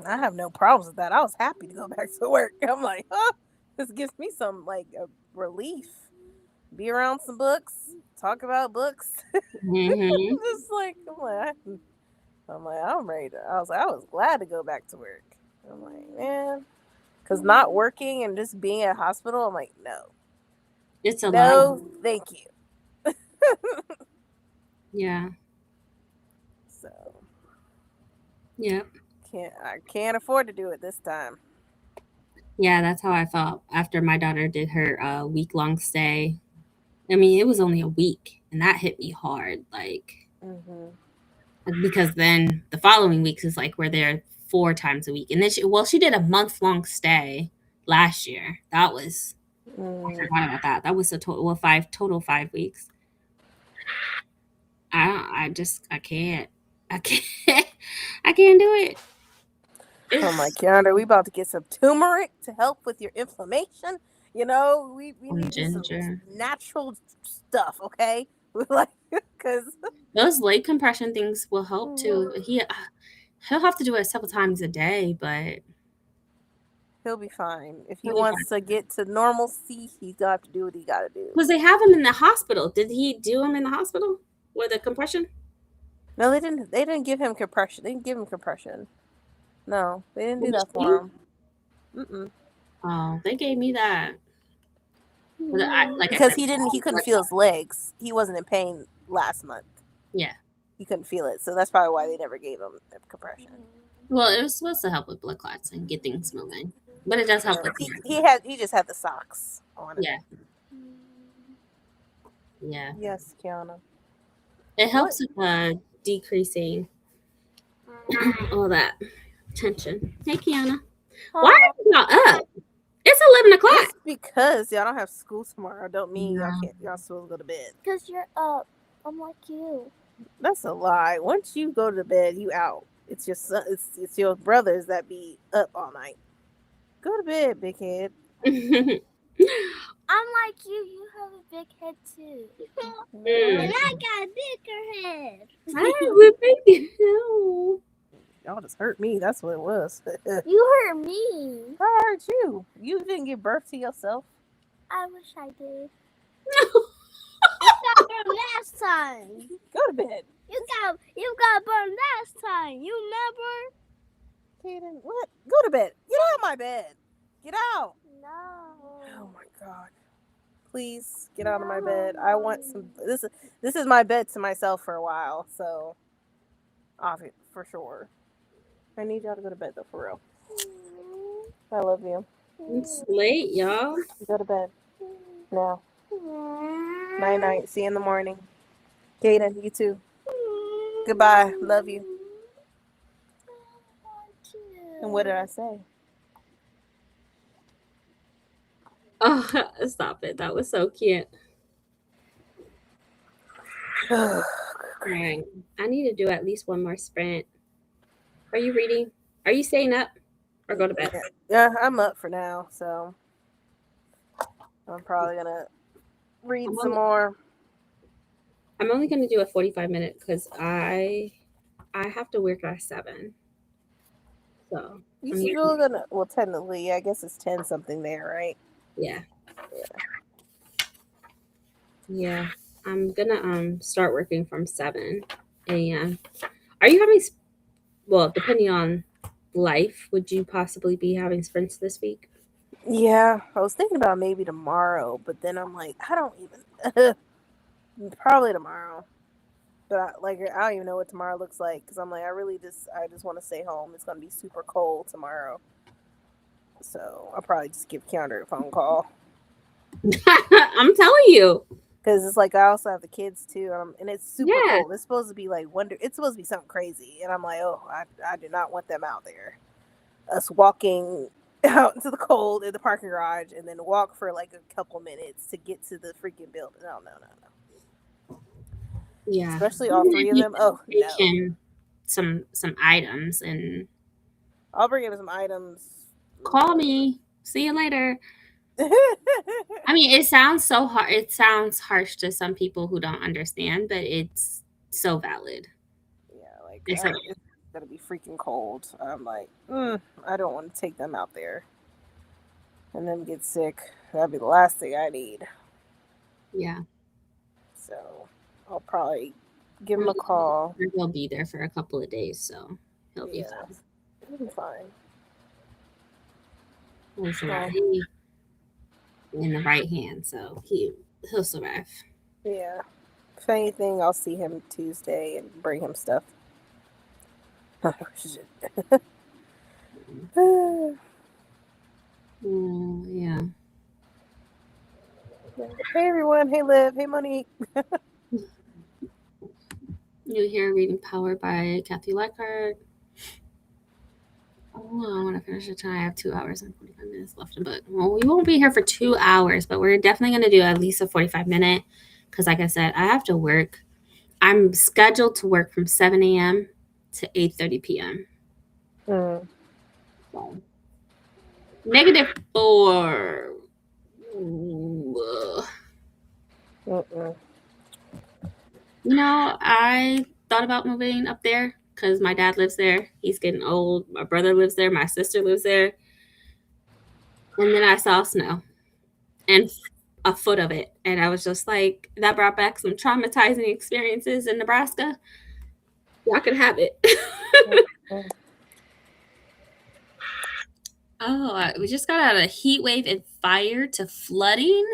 I have no problems with that. I was happy to go back to work. I'm like, this gives me some like a relief. Be around some books, talk about books. Mm-hmm. Just like I'm ready to. I was glad to go back to work. I'm like, man. Because not working and just being at a hospital, I'm like, no. It's a lot. No, thank you. Yeah. So. Yep. I can't afford to do it this time. Yeah, that's how I felt after my daughter did her week-long stay. I mean, it was only a week, and that hit me hard. Like, because then the following weeks is like we're there 4 times a week, and then she did a month-long stay last year. That was Mm. forgot about that. That was a total 5 weeks. I can't. I can't. I can't do it. Oh my God, we about to get some turmeric to help with your inflammation. You know, we need you some Ginger. natural stuff, okay? Like, because Those leg compression things will help too. He'll have to do it several times a day, but he'll be fine. If he he'll be wants to get to normalcy, he's got to do what he got to do. because they have him in the hospital. Did he do him in the hospital with the compression? No, they didn't. They didn't give him compression. They didn't give him compression. No, they didn't do that for him. Mm-mm. Oh, they gave me that. Because he couldn't feel his legs. He wasn't in pain last month. Yeah. He couldn't feel it, so that's probably why they never gave him compression. Well, it was supposed to help with blood clots and get things moving, but it does help with He just had the socks on. Yeah. Yeah. Yes, Kiana. It helps with decreasing all that tension. Hey, Kiana. Why are y'all up? It's 11 o'clock. Just because y'all don't have school tomorrow don't mean y'all supposed to go to bed. Because you're up. I'm like you. That's a lie. Once you go to bed, you out. It's your son, it's your brothers that be up all night. Go to bed, big head. I'm like you. You have a big head too. And I got a bigger head. Thank you. Y'all just hurt me. That's what it was. You hurt me. I hurt you. You didn't give birth to yourself. I wish I did. You got burned last time. Go to bed. You got burned last time. You remember? Kaden, what? Go to bed. Get out of my bed. Get out. No. Oh my God. Please get out of my bed. I want some. This is my bed to myself for a while. So, obviously, for sure. I need y'all to go to bed though, for real. I love you. It's late, y'all. Go to bed now. Night night. See you in the morning. Kaden, you too. Goodbye. Love you. And what did I say? Oh, stop it. That was so cute. Right. I need to do at least one more sprint. Are you reading? Are you staying up or go to bed? Yeah, I'm up for now, so I'm probably gonna read some more. I'm only gonna do a 45-minute because I have to work at 7. So You still gonna? Well, technically, I guess it's 10 something there, right? yeah. Yeah. I'm gonna start working from 7 a.m. Are you having? Well, depending on life, would you possibly be having sprints this week? Yeah, I was thinking about maybe tomorrow, but then I'm like, I don't even. Probably tomorrow, but I don't even know what tomorrow looks like because I'm like, I just want to stay home. It's gonna be super cold tomorrow, so I'll probably just give Keandre a phone call. I'm telling you. Because it's like I also have the kids too, and it's super cold. It's supposed to be like it's supposed to be something crazy, and I'm like, oh, I do not want them out there. Us walking out into the cold in the parking garage, and then walk for like a couple minutes to get to the freaking building. No. Yeah, especially all 3 of them. Oh no. Some items, and I'll bring him some items. Call me. See you later. I mean, it sounds so hard. It sounds harsh to some people who don't understand, but it's so valid. Yeah, like it's gonna be freaking cold. I'm like, I don't want to take them out there and then get sick. That'd be the last thing I need. Yeah. So I'll probably give him a call. He'll be there for a couple of days, so he'll be fine. He'll be fine. In the right hand, so he'll survive. Yeah. If anything, I'll see him Tuesday and bring him stuff. Yeah. Hey everyone. Hey Liv. Hey Monique. You're here reading Power by Kathy Leichhardt. Oh, I want to finish the time. I have 2 hours and 45 minutes left. But well, we won't be here for 2 hours, but we're definitely going to do at least a 45-minute because, like I said, I have to work. I'm scheduled to work from 7 a.m. to 8:30 p.m. Mm. So, -4. Ooh. Mm-mm. You know, I thought about moving up there because my dad lives there. He's getting old. My brother lives there. My sister lives there. And then I saw snow and a foot of it. And I was just like, that brought back some traumatizing experiences in Nebraska. Y'all can have it. Mm. We just got out of heat wave and fire to flooding.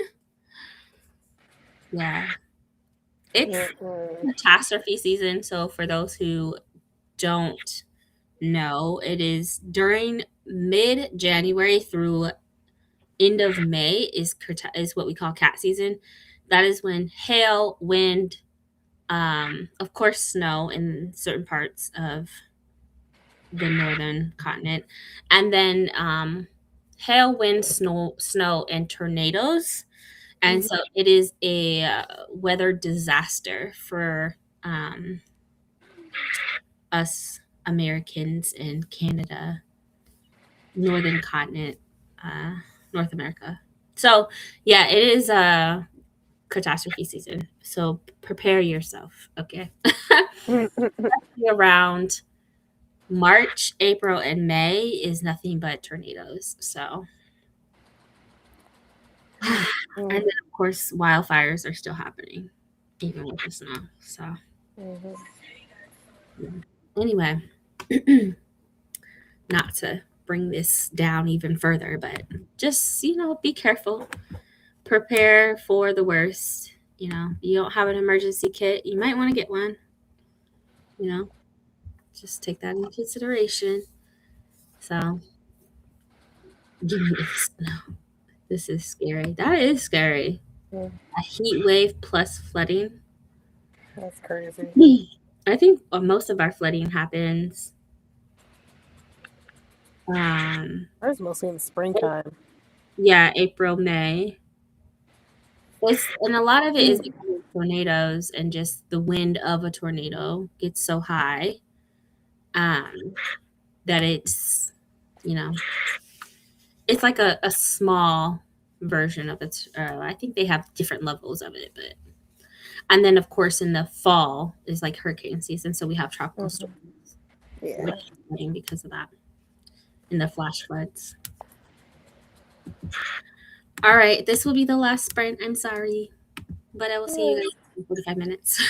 Yeah. It's Mm-mm. catastrophe season. So for those who don't know, it is during mid-January through end of May is what we call cat season. That is when hail, wind, of course, snow in certain parts of the northern continent, and then hail, wind, snow, and tornadoes. And so it is a weather disaster for us Americans in Canada, northern continent, North America. So yeah, it is a catastrophe season. So prepare yourself, okay? Around March, April, and May is nothing but tornadoes. So, and then of course wildfires are still happening, even with the snow. So, anyway, not to bring this down even further, but just be careful. Prepare for the worst. You don't have an emergency kit, you might want to get one. Just take that into consideration. So, give me this. No, this is scary. That is scary. Yeah. A heat wave plus flooding. That's crazy. I think most of our flooding happens. Ours mostly in the springtime. Yeah, April, May. And a lot of it is because of tornadoes and just the wind of a tornado gets so high that it's, it's like a small version of it. I think they have different levels of it, and then of course in the fall is like hurricane season, so we have tropical storms. Yeah. Because of that, in the flash floods. All right, this will be the last sprint. I'm sorry, but I will see you guys in 45 minutes.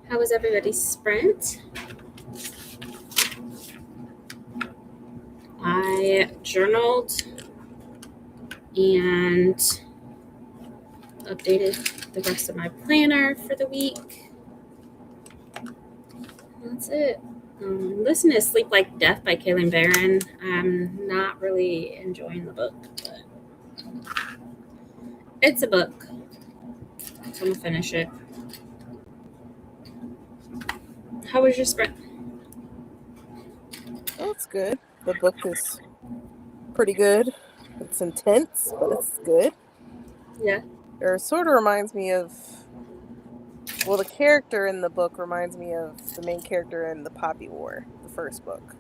How was everybody's sprint? I journaled and updated the rest of my planner for the week. That's it. Listen to Sleep Like Death by Kaylin Barron. I'm not really enjoying the book, but it's a book. I'm gonna finish it. How was your sprint? That's good. The book is pretty good. It's intense, but it's good. Yeah. It sort of reminds me of, well, the character in the book reminds me of the main character in The Poppy War, the first book.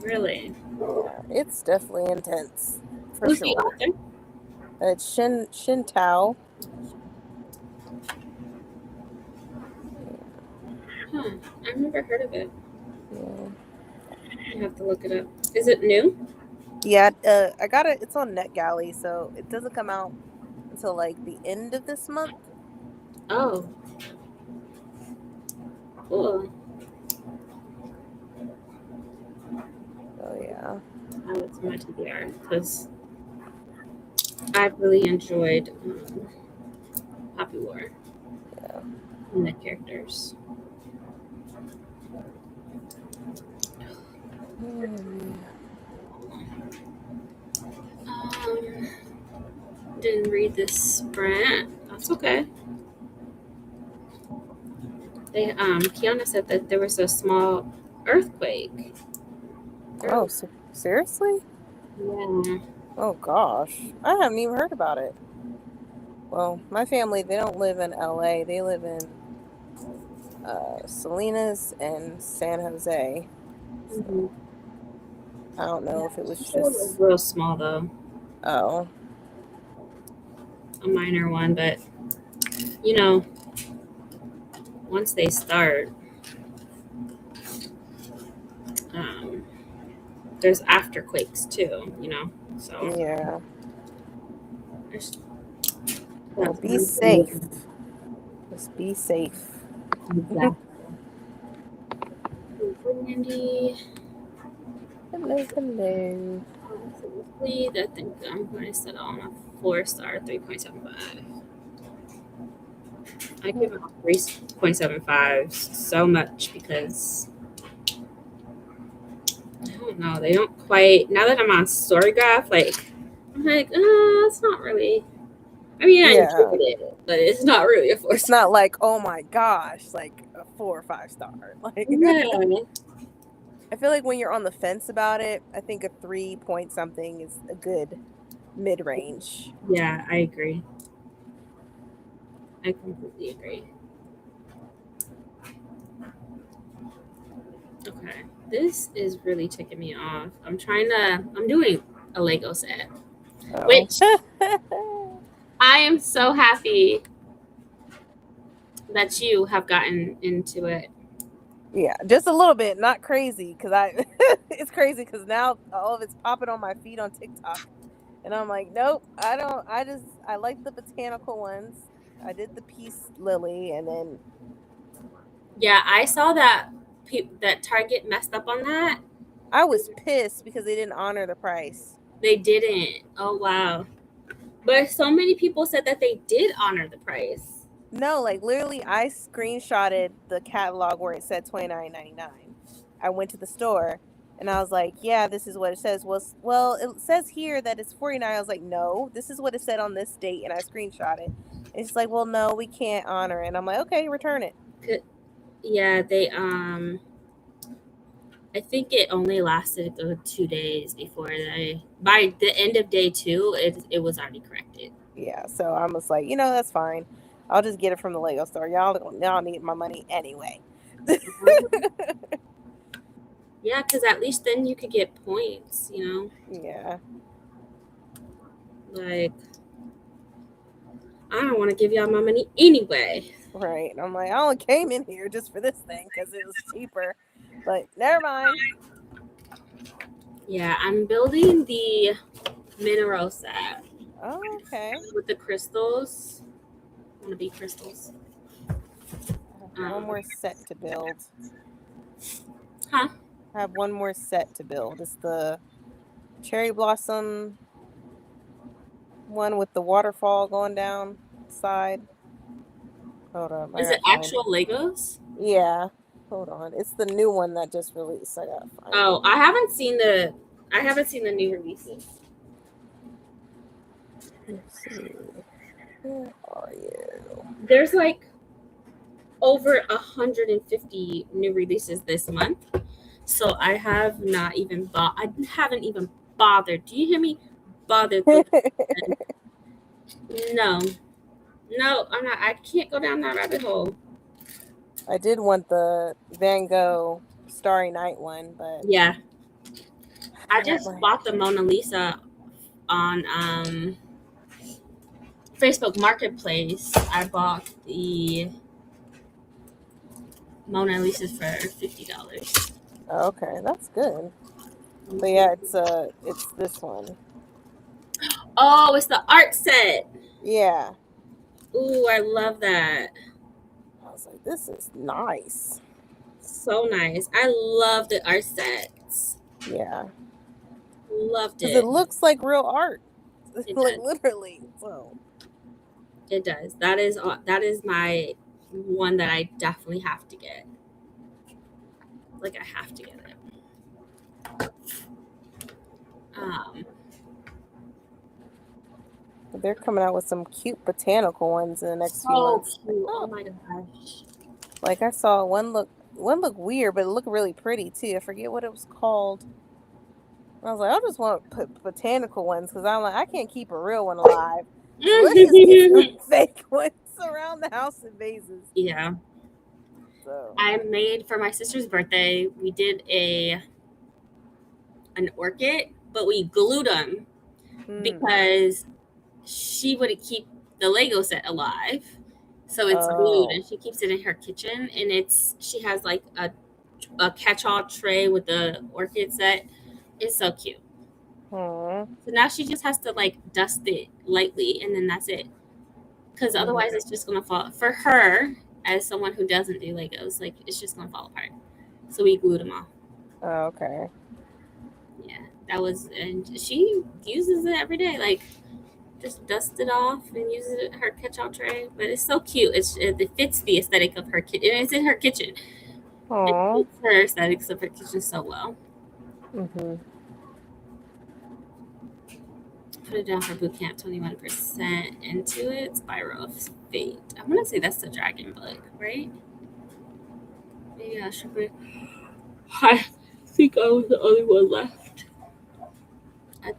Really? Yeah, it's definitely intense, for Who's the sure. author? It's Shin Tao. Huh. I've never heard of it. Yeah. I have to look it up. Is it new? Yeah, I got it. It's on NetGalley, so it doesn't come out until like the end of this month. Oh. Cool. Oh yeah. I would to my TBR because I've really enjoyed Poppy War. Yeah. And the characters. Didn't read this sprint. That's okay. They Kiana said that there was a small earthquake. Oh, seriously? Yeah. Oh gosh, I haven't even heard about it. Well, my family, they don't live in LA. They live in Salinas and San Jose. Mm-hmm. I don't know if it was It was just real small though. a minor one, but you know, once they start, there's afterquakes too, you know. So yeah. Well, be safe. Just be safe. Exactly. Randy. Hello. Please, I think I'm going to settle on a 4-star 3.75. I give them 3.75 so much because I don't know. They don't quite. Now that I'm on Storygraph, I'm like, it's not really. I mean, I enjoyed it, but it's not really a 4-star. It's not like, oh my gosh, like a 4 or 5 star. Like, yeah. I feel like when you're on the fence about it, I think a 3 point something is a good mid range. Yeah, I agree. I completely agree. Okay, this is really ticking me off. I'm doing a Lego set, which I am so happy that you have gotten into it. Yeah, just a little bit, not crazy, because it's crazy because now all of it's popping on my feed on TikTok, and I'm like, nope, I don't. I like the botanical ones. I did the Peace Lily, and then yeah, I saw that Target messed up on that. I was pissed because they didn't honor the price. They didn't. Oh wow! But so many people said that they did honor the price. No, like literally, I screenshotted the catalog where it said $29.99. I went to the store and I was like, "Yeah, this is what it says." Well, it says here that it's $49. I was like, "No, this is what it said on this date," and I screenshot it. It's like, "Well, no, we can't honor it." And I'm like, "Okay, return it." Yeah, they I think it only lasted 2 days before by the end of day 2, it was already corrected. Yeah, so I was like, that's fine. I'll just get it from the Lego store. Y'all need my money anyway. Yeah, because at least then you could get points, Yeah. Like, I don't want to give y'all my money anyway. Right. I'm like, I only came in here just for this thing because it was cheaper. But never mind. Yeah, I'm building the mineral set. Oh, okay. with the crystals. Want to be crystals? I have one more set to build. Huh? I have one more set to build. It's the cherry blossom one with the waterfall going down the side. Hold on. I Is it gotta find actual Legos? Yeah. Hold on. It's the new one that just released. I gotta find Oh, I haven't seen the new releases. it. Let's see. Where are you? There's like over 150 new releases this month. So I have not even I haven't even bothered. Do you hear me? Bothered. No. No, I'm not. I can't go down that rabbit hole. I did want the Van Gogh Starry Night one, but Yeah. I just bought the Mona Lisa on Facebook Marketplace. I bought the Mona Lisa's for $50. okay, that's good. But yeah, it's this one. Oh, it's the art set. Yeah. Ooh, I love that. I was like, this is nice. So nice. I love the art sets. Yeah. Loved Because it. it looks like real art. It Like does. literally. So It does. That is my one that I definitely have to get. Like I have to get it. they're coming out with some cute botanical ones in the next few months. Cute. Oh my gosh. Like I saw one look weird, but it looked really pretty too. I forget what it was called. I was like, I just want to put botanical ones because I'm like, I can't keep a real one alive. So let's just get some fake ones around the house in vases. Yeah. So I made for my sister's birthday. We did an orchid, but we glued them because she wouldn't keep the Lego set alive. So it's glued, and she keeps it in her kitchen. And she has like a catch-all tray with the orchid set. It's so cute. So now she just has to like dust it lightly, and then that's it. Because otherwise, it's just gonna fall. For her, as someone who doesn't do Legos, like it's just gonna fall apart. So we glued them off. Oh, okay. Yeah, that was, and she uses it every day. Like just dust it off and uses it her catch-all tray. But it's so cute. It fits the aesthetic of her kitchen. It's in her kitchen. It fits her aesthetics of her kitchen so well. Put it down for boot camp, 21% into it. Spiral of Fate. I'm gonna say that's the dragon book, right? Maybe I should be. I think I was the only one left. I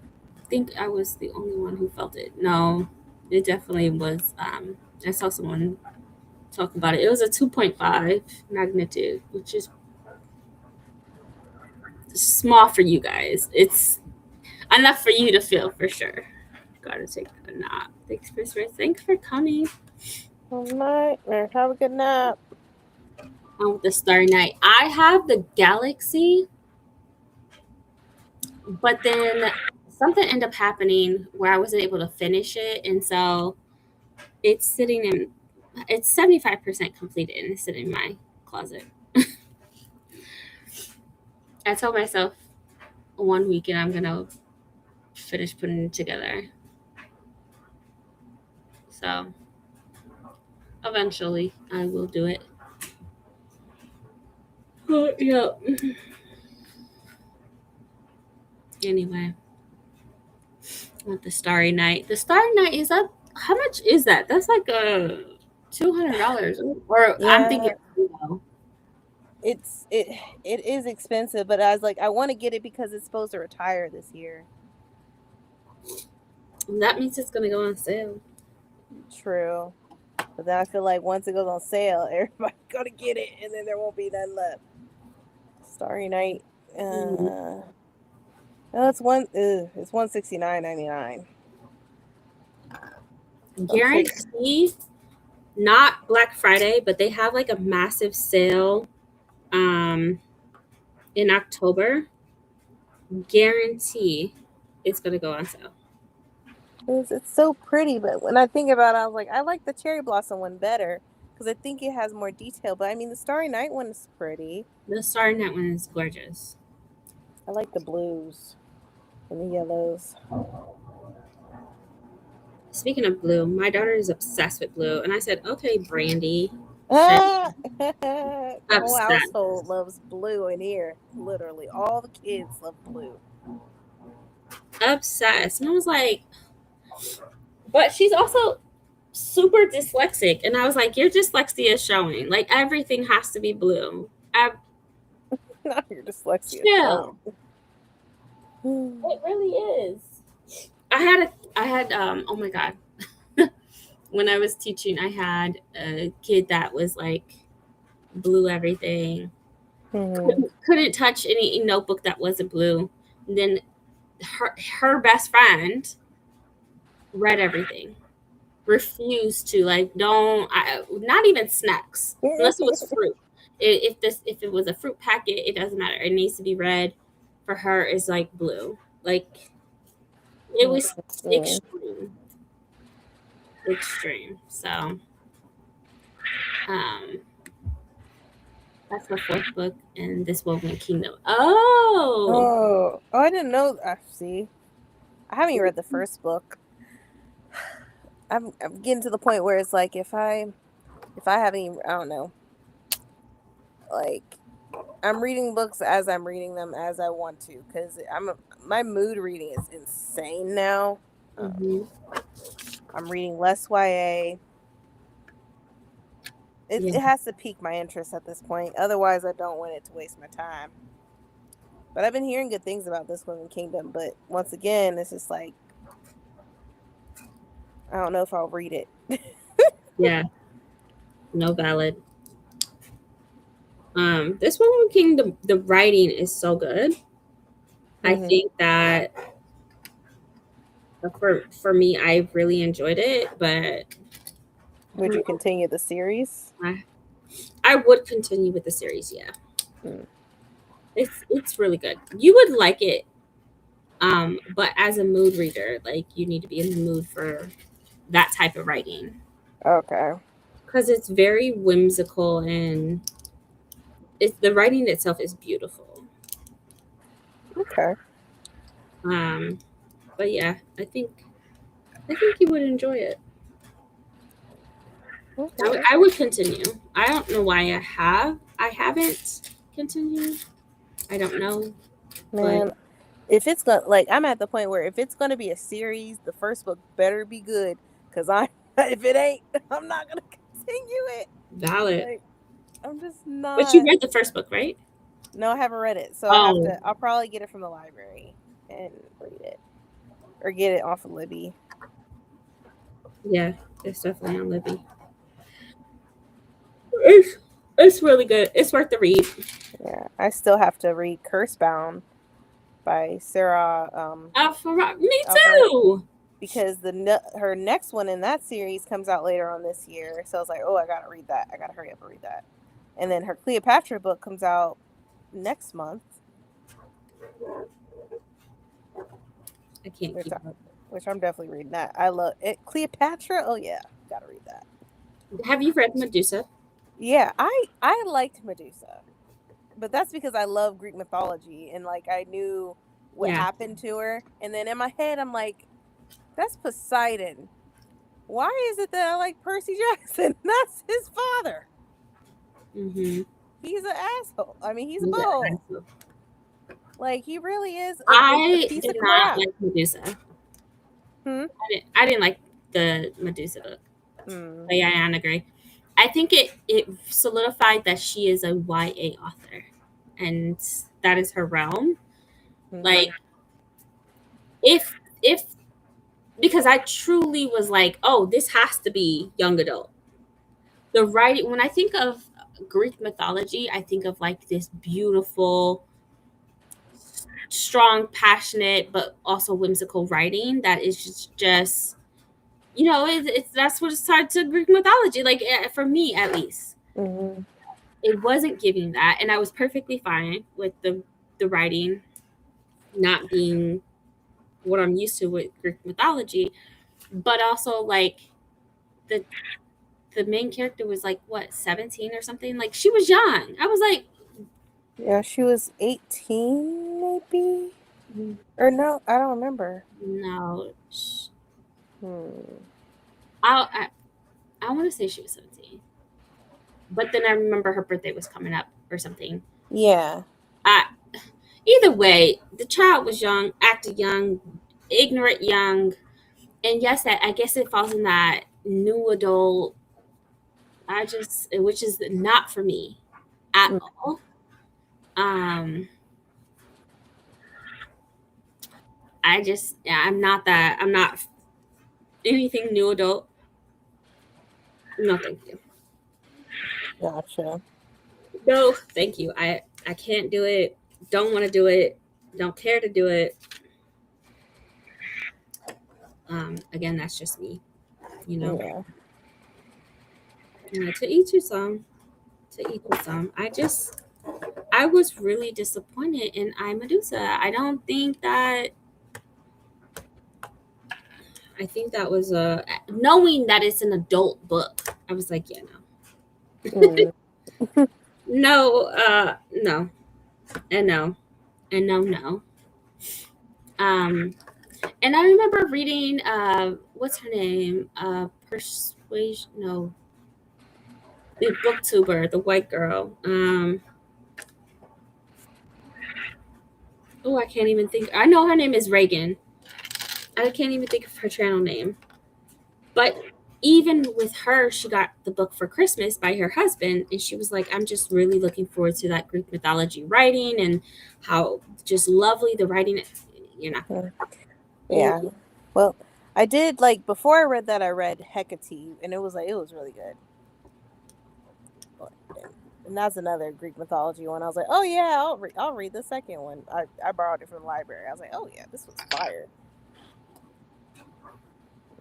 think I was the only one who felt it. No, it definitely was. I saw someone talk about it. It was a 2.5 magnitude, which is small for you guys. It's enough for you to feel for sure. Gotta take a nap. Thanks for coming. Good night. Have a good nap. With the Starry Night. I have the Galaxy, but then something ended up happening where I wasn't able to finish it, and so it's sitting in. It's 75% completed, and it's sitting in my closet. I told myself one weekend I'm gonna finish putting it together. So eventually I will do it. Yeah. Anyway, with the Starry Night. The Starry Night is up. How much is that? That's like $200. Or Yeah. I'm thinking. It is expensive, but I was like, I want to get it because it's supposed to retire this year. That means it's gonna go on sale. True. But then I feel like once it goes on sale, everybody's gonna get it, and then there won't be none left. Starry Night. No, it's $169.99. Guarantee, not Black Friday, but they have like a massive sale in October. Guarantee it's gonna go on sale. It's so pretty, but when I think about it, I was like, I like the cherry blossom one better because I think it has more detail. But I mean, the Starry Night one is pretty. The Starry Night one is gorgeous. I like the blues and the yellows. Speaking of blue, my daughter is obsessed with blue, and I said, "Okay, Brandy." The whole Obsessed. household loves blue in here. Literally, all the kids love blue. Obsessed, and I was like, but she's also super dyslexic, and I was like, your dyslexia is showing. Like everything has to be blue. Not your dyslexia. Chill. It really is. I had oh my god. When I was teaching, I had a kid that was like blue everything. Couldn't touch any notebook that wasn't blue. And then her best friend read everything. Refused to, like, not even snacks unless it was fruit. If it was a fruit packet, it doesn't matter. It needs to be red. For her, it's like blue. Like it was extreme. So, that's the fourth book, and this Woven Kingdom. Oh, I didn't know. See, I haven't even read the first book. I'm getting to the point where it's like if I haven't even, I don't know, like I'm reading books as I'm reading them as I want to, because my mood reading is insane now. I'm reading less YA. It has to pique my interest at this point. Otherwise, I don't want it to waste my time. But I've been hearing good things about this Woven Kingdom. But once again, it's just like, I don't know if I'll read it. Yeah. No valid. This Woven Kingdom, the writing is so good. I think that for me, I really enjoyed it, but would you continue the series? I would continue with the series, yeah. It's really good. You would like it, but as a mood reader, like you need to be in the mood for that type of writing. Okay. Because it's very whimsical and the writing itself is beautiful. Okay. But yeah, I think you would enjoy it. Okay. I would continue. I don't know why I haven't continued. I don't know. Man, but if it's gonna, like, I'm at the point where if it's gonna be a series, the first book better be good. Because if it ain't, I'm not gonna continue it. Valid. Like, I'm just not. But you read the first book, right? No, I haven't read it. So I'll probably get it from the library and read it. Or get it off of Libby. Yeah, it's definitely on Libby. It's really good. It's worth the read. Yeah, I still have to read Cursebound by Sarah. Me too. Because her next one in that series comes out later on this year, so I was like, oh, I gotta read that. I gotta hurry up and read that. And then her Cleopatra book comes out next month. I can't keep up. Which I'm definitely reading that. I love it. Cleopatra. Oh yeah, gotta read that. Have you read Medusa? Yeah, I liked Medusa, but that's because I love Greek mythology and like I knew what happened to her. And then in my head, I'm like, that's Poseidon. Why is it that I like Percy Jackson? That's his father. He's an asshole. I mean, he's a butthole. Like he really is. I did not like Medusa. I didn't like the Medusa book. By Diana Gray. I think it solidified that she is a YA author, and that is her realm. Like, if because I truly was like, oh, this has to be young adult. The writing, when I think of Greek mythology, I think of like this beautiful, strong, passionate, but also whimsical writing that is just you know, that's what it's tied to Greek mythology. Like for me, at least, it wasn't giving that, and I was perfectly fine with the writing not being what I'm used to with Greek mythology. but also like the main character was like what 17 or something. Like she was young. I was like, Yeah, she was 18, maybe. Or no, I don't remember. no. Hmm. I want to say she was 17, but then I remember her birthday was coming up or something. Yeah. Either way, the child was young, acted young, ignorant young, and yes, that I guess it falls in that new adult. Which is not for me at all. I'm not that. I'm not anything new adult. No, thank you. Gotcha. No, thank you. I can't do it. Don't want to do it. Don't care to do it. Again, that's just me. You know. Yeah. To each his own. To each his own. I was really disappointed in I Medusa. I don't think that. I think that was knowing that it's an adult book. I was like, yeah, no. No, no, and no, and no. And I remember reading, what's her name? Persuasion. No, the booktuber, the white girl. Oh, I can't even think. I know her name is Reagan. I can't even think of her channel name. But even with her, she got the book for Christmas by her husband, and she was like, I'm just really looking forward to that Greek mythology writing and how just lovely the writing is, you know. Yeah. Well, I did like before I read that I read Hecate, and it was really good. And that's another Greek mythology one. I was like, oh yeah, I'll read the second one. I borrowed it from the library. I was like, oh yeah, this was fire.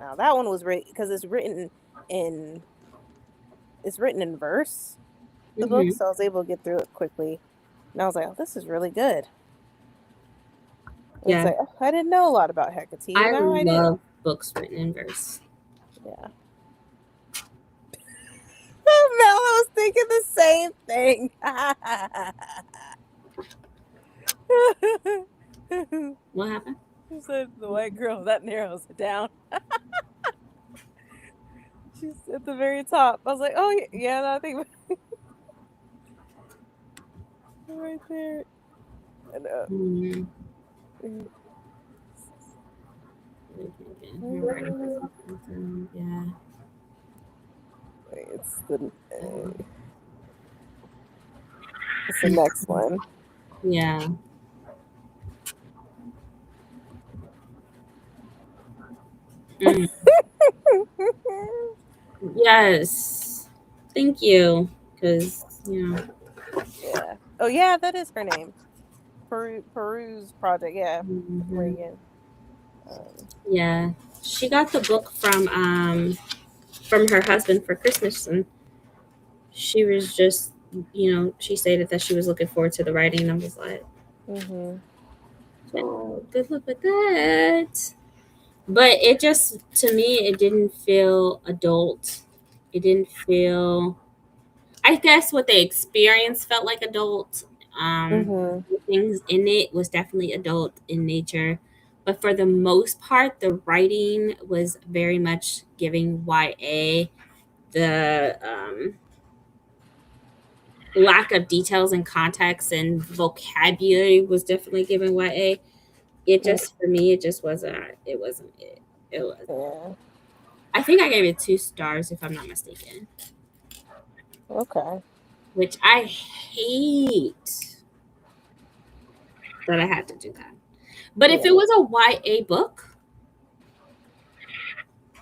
Now that one was written because it's written in verse, the book, so I was able to get through it quickly. And I was like, oh, this is really good. Yeah. It's like, oh, I didn't know a lot about Hecate. I love books written in verse. Yeah. Mel, I was thinking the same thing. What happened? She said the white girl, that narrows it down. She's at the very top. I was like, oh yeah, I think right there. I know. Yeah. It's the next one. Yeah. Yes. Thank you. Because, Yeah. Oh, yeah, that is her name. Peru's project. Yeah. Reagan. Yeah. She got the book from her husband for Christmas, and she was just, she stated that she was looking forward to the writing. I was like, oh, good luck with that. But it just, to me, it didn't feel adult. It didn't feel, I guess what they experienced felt like adult. Things in it was definitely adult in nature. But for the most part, the writing was very much giving YA. The lack of details and context and vocabulary was definitely giving YA. It just, for me, it just wasn't it. It was. Yeah. I think I gave it 2 stars, if I'm not mistaken. Okay. Which I hate that I had to do that. But if it was a YA book,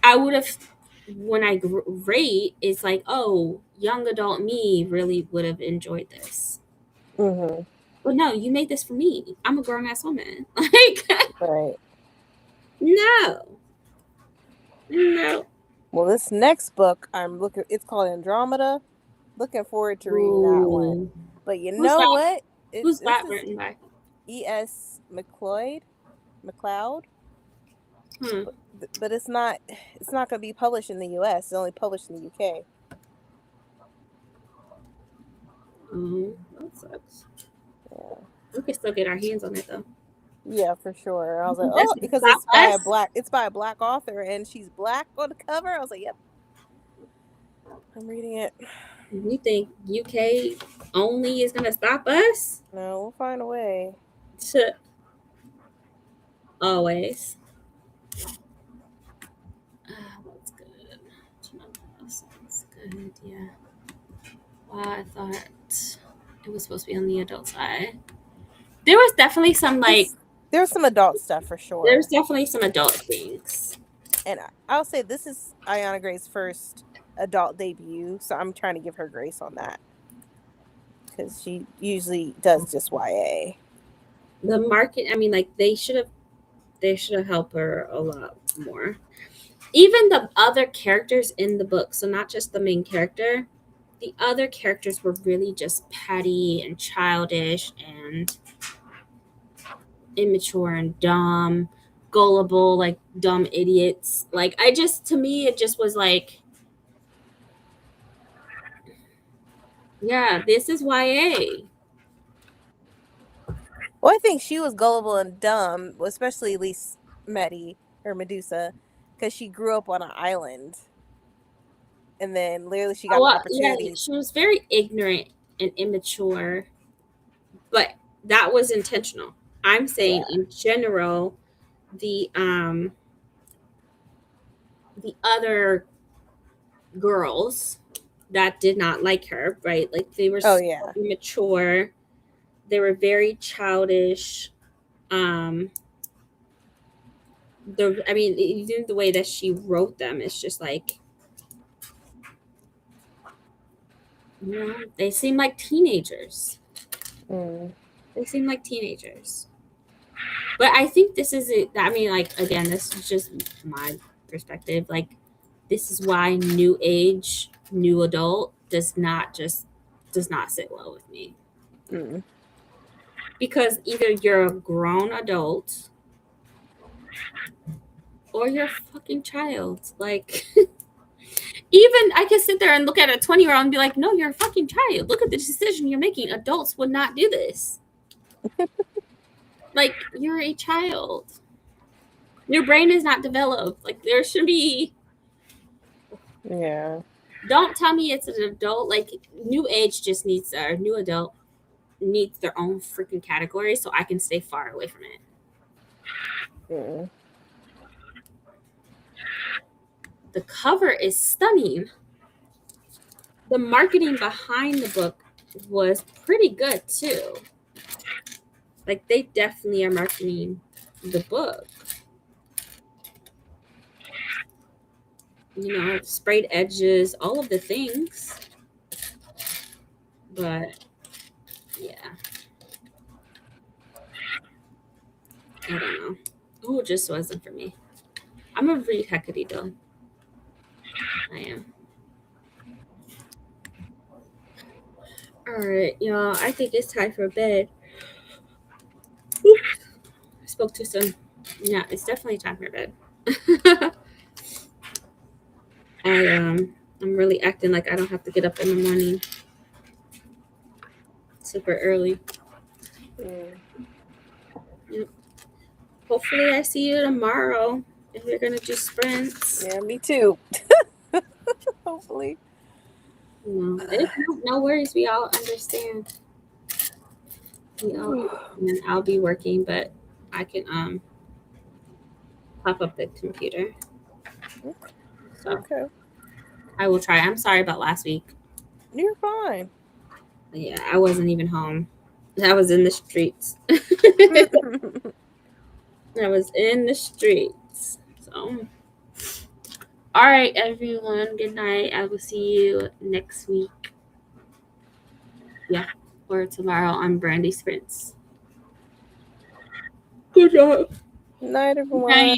I would have, when I rate, it's like, oh, young adult me really would have enjoyed this. But no, you made this for me. I'm a grown ass woman. Like, right. No. Well, this next book, it's called Andromeda. Looking forward to reading that one. But you know what? Who's that written by? E.S. McLeod. But it's not going to be published in the US. It's only published in the UK. That sucks. Yeah. We can still get our hands on it though. Yeah, for sure. I was like, That's oh, because stop it's by a black author and she's black on the cover. I was like, yep. I'm reading it. You think UK only is gonna stop us? No, we'll find a way. Always. What's good? Sounds good, yeah. Wow, I thought it was supposed to be on the adult side. There was definitely some there's some adult stuff for sure. There's definitely some adult things. And I'll say this is Ayana Gray's first adult debut, so I'm trying to give her grace on that. Because she usually does just YA. The market, I mean, like they should have helped her a lot more. Even the other characters in the book, so not just the main character, the other characters were really just petty and childish and immature and dumb, gullible, like dumb idiots. Like to me, it just was like, yeah, this is YA. Well, I think she was gullible and dumb, especially at least Medusa, because she grew up on an island. And then literally she got opportunities. Yeah, she was very ignorant and immature, but that was intentional. I'm saying in general, the other girls that did not like her, right? Like they were immature. They were very childish. The way that she wrote them, it's just like, they seem like teenagers. They seem like teenagers. But I think this is it. I mean, like, again, this is just my perspective. Like, this is why new age, new adult does not sit well with me. Because either you're a grown adult or you're a fucking child. Like, even I can sit there and look at a 20-year-old and be like, no, you're a fucking child. Look at the decision you're making. Adults would not do this. Like, you're a child. Your brain is not developed. Like, there should be. Yeah. Don't tell me it's an adult. Like, new age just needs, or new adult needs their own freaking category so I can stay far away from it. The cover is stunning. The marketing behind the book was pretty good too. Like, they definitely are marketing the book. You know, sprayed edges, all of the things. But yeah, I don't know. Oh, it just wasn't for me. I'm gonna read Hecate though. I am. All right, y'all. I think it's time for bed. Oops. I spoke too soon. Yeah, it's definitely time for bed. I'm really acting like I don't have to get up in the morning super early. Yep. Hopefully I see you tomorrow if you're gonna do sprints. Yeah, me too. Hopefully. No, if not, no worries. We all understand. And I'll be working, but I can pop up the computer. So okay. I will try. I'm sorry about last week. You're fine. Yeah, I wasn't even home. I was in the streets. I was in the streets. So, all right, everyone. Good night. I will see you next week. Yeah, or tomorrow on Brandy Sprints. Good job. Night, everyone. Night.